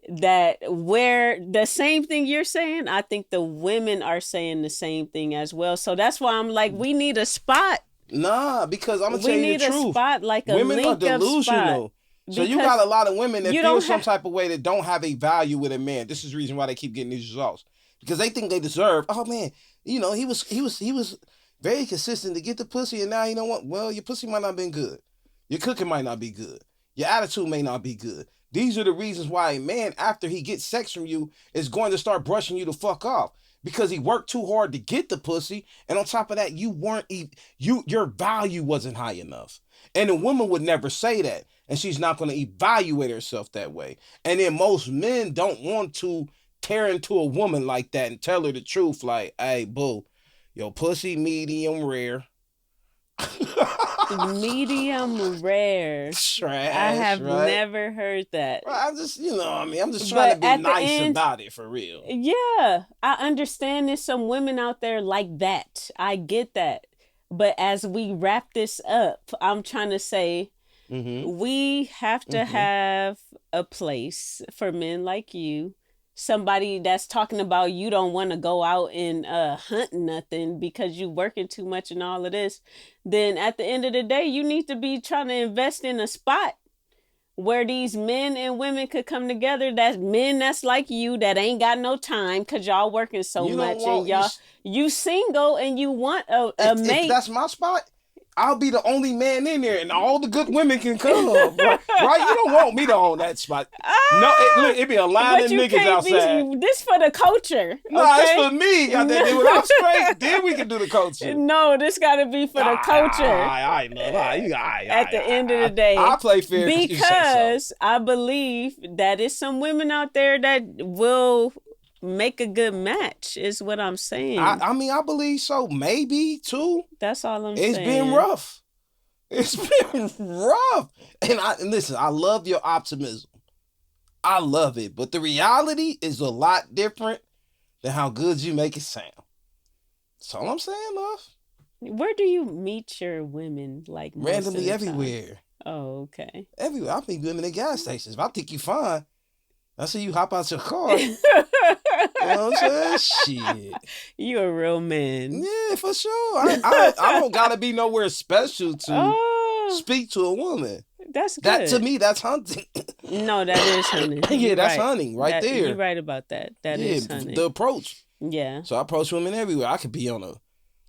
that where the same thing you're saying, I think the women are saying the same thing as well. So that's why I'm like, we need a spot. Nah, because I'm gonna tell you the truth. We need a spot, like a women link are delusional. Spot. So you got a lot of women that feel some type of way that don't have a value with a man. This is the reason why they keep getting these results. Because they think they deserve, oh man, you know, he was very consistent to get the pussy, and now you know what? Well, your pussy might not have been good. Your cooking might not be good. Your attitude may not be good. These are the reasons why a man, after he gets sex from you, is going to start brushing you the fuck off. because he worked too hard to get the pussy, and on top of that, your value wasn't high enough. And a woman would never say that, and she's not going to evaluate herself that way. And then most men don't want to tear into a woman like that and tell her the truth, like, hey, boo, your pussy medium rare. Medium rare. Trash. I have right? never heard that. Well, I'm just trying to be nice about it for real. Yeah, I understand there's some women out there like that. I get that. But as we wrap this up, I'm trying to say we have to have a place for men like you. Somebody that's talking about you don't want to go out and hunt nothing because you working too much and all of this. Then at the end of the day, you need to be trying to invest in a spot where these men and women could come together. That's men that's like you that ain't got no time because y'all working so much and you single and you want a mate. If that's my spot, I'll be the only man in there, and all the good women can come. Right? You don't want me to own that spot. No, it be a line of niggas outside. This for the culture. No, it's for me. When I'm straight, then we can do the culture. No, this got to be for the culture. At the end of the day, I play fair because I believe that it's some women out there that will make a good match, is what I'm saying. I believe so. Maybe too. That's all I'm saying. It's been rough. It's been rough. And listen, I love your optimism. I love it. But the reality is a lot different than how good you make it sound. That's all I'm saying, love. Where do you meet your women? Like randomly everywhere. Oh, okay. Everywhere. I meet women at gas stations. If I think you fine, I see you hop out your car. You know what I'm saying? Shit. You a real man. Yeah, for sure. I don't gotta be nowhere special to speak to a woman. That's good. That to me, that's hunting. No, that is hunting. Yeah, that's hunting right there. You're right about that. That is hunting. The approach. Yeah. So I approach women everywhere. I could be on a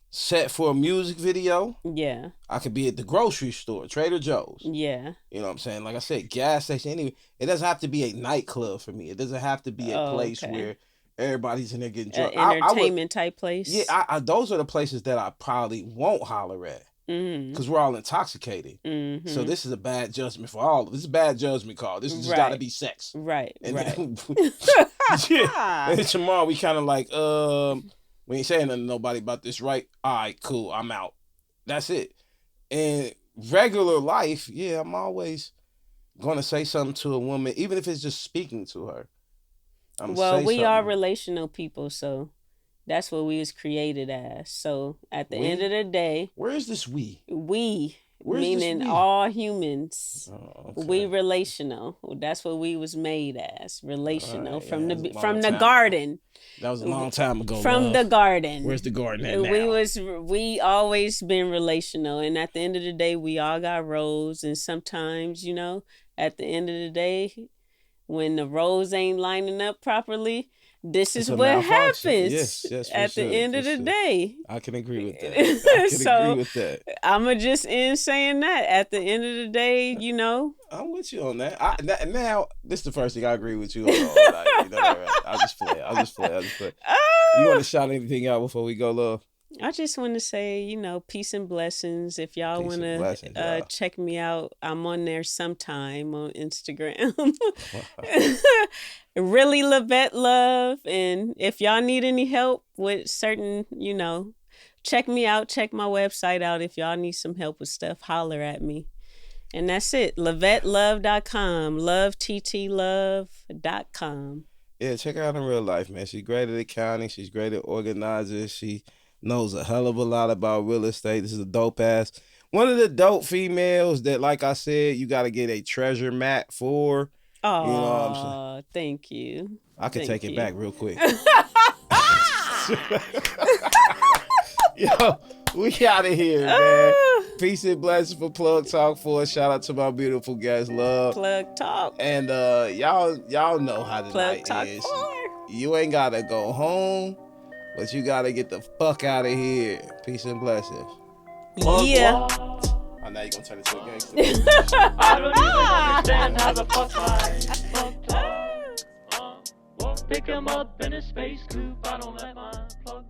set for a music video. Yeah. I could be at the grocery store, Trader Joe's. Yeah. You know what I'm saying? Like I said, gas station. Anyway, it doesn't have to be a nightclub for me. It doesn't have to be a place where everybody's in there getting drunk. Entertainment type place. Yeah, those are the places that I probably won't holler at. Because we're all intoxicated. So this is a bad judgment for all of us. This is a bad judgment call. This has just got to be sex. Right, and And tomorrow we kind of like, we ain't saying nothing to nobody about this, right? All right, cool, I'm out. That's it. And regular life, I'm always going to say something to a woman, even if it's just speaking to her. We are relational people, so that's what we was created as. So at the end of the day, where is this we? Meaning all humans. Oh, okay. We relational. That's what we was made as. Relational from the garden. That was a long time ago. From the garden. Where's the garden at now? We always been relational, and at the end of the day, we all got roles. And sometimes, at the end of the day, when the roles ain't lining up properly, this is what happens. Yes, at the end of the day. I can agree with that. Agree with that. I'ma just end saying that. At the end of the day, I'm with you on that. Now, this is the first thing I agree with you on. I'll just play. You want to shout anything out before we go, love? I just want to say, peace and blessings. If y'all want to check me out, I'm on there sometime on Instagram. Really Lovett Love. And if y'all need any help with certain, check me out. Check my website out. If y'all need some help with stuff, holler at me. And that's it. LovettLove.com. LoveTTLove.com. Yeah, check her out in real life, man. She's great at accounting. She's great at organizing. She knows a hell of a lot about real estate. This is a dope ass. One of the dope females that, like I said, you got to get a treasure map for. Oh, you know what I'm saying? Thank you. I can take it back real quick. Yo, we out of here, man. Peace and blessings for Plug Talk 4. Shout out to my beautiful guest, Love. Plug Talk. And y'all know how the Plug night Talk is. 4. You ain't got to go home, but you got to get the fuck out of here. Peace and blessings. Yeah. Oh, now you gonna turn it to a gangster. I don't even understand how the fuck I fucked up. pick him up in a space coupe. I don't let my plug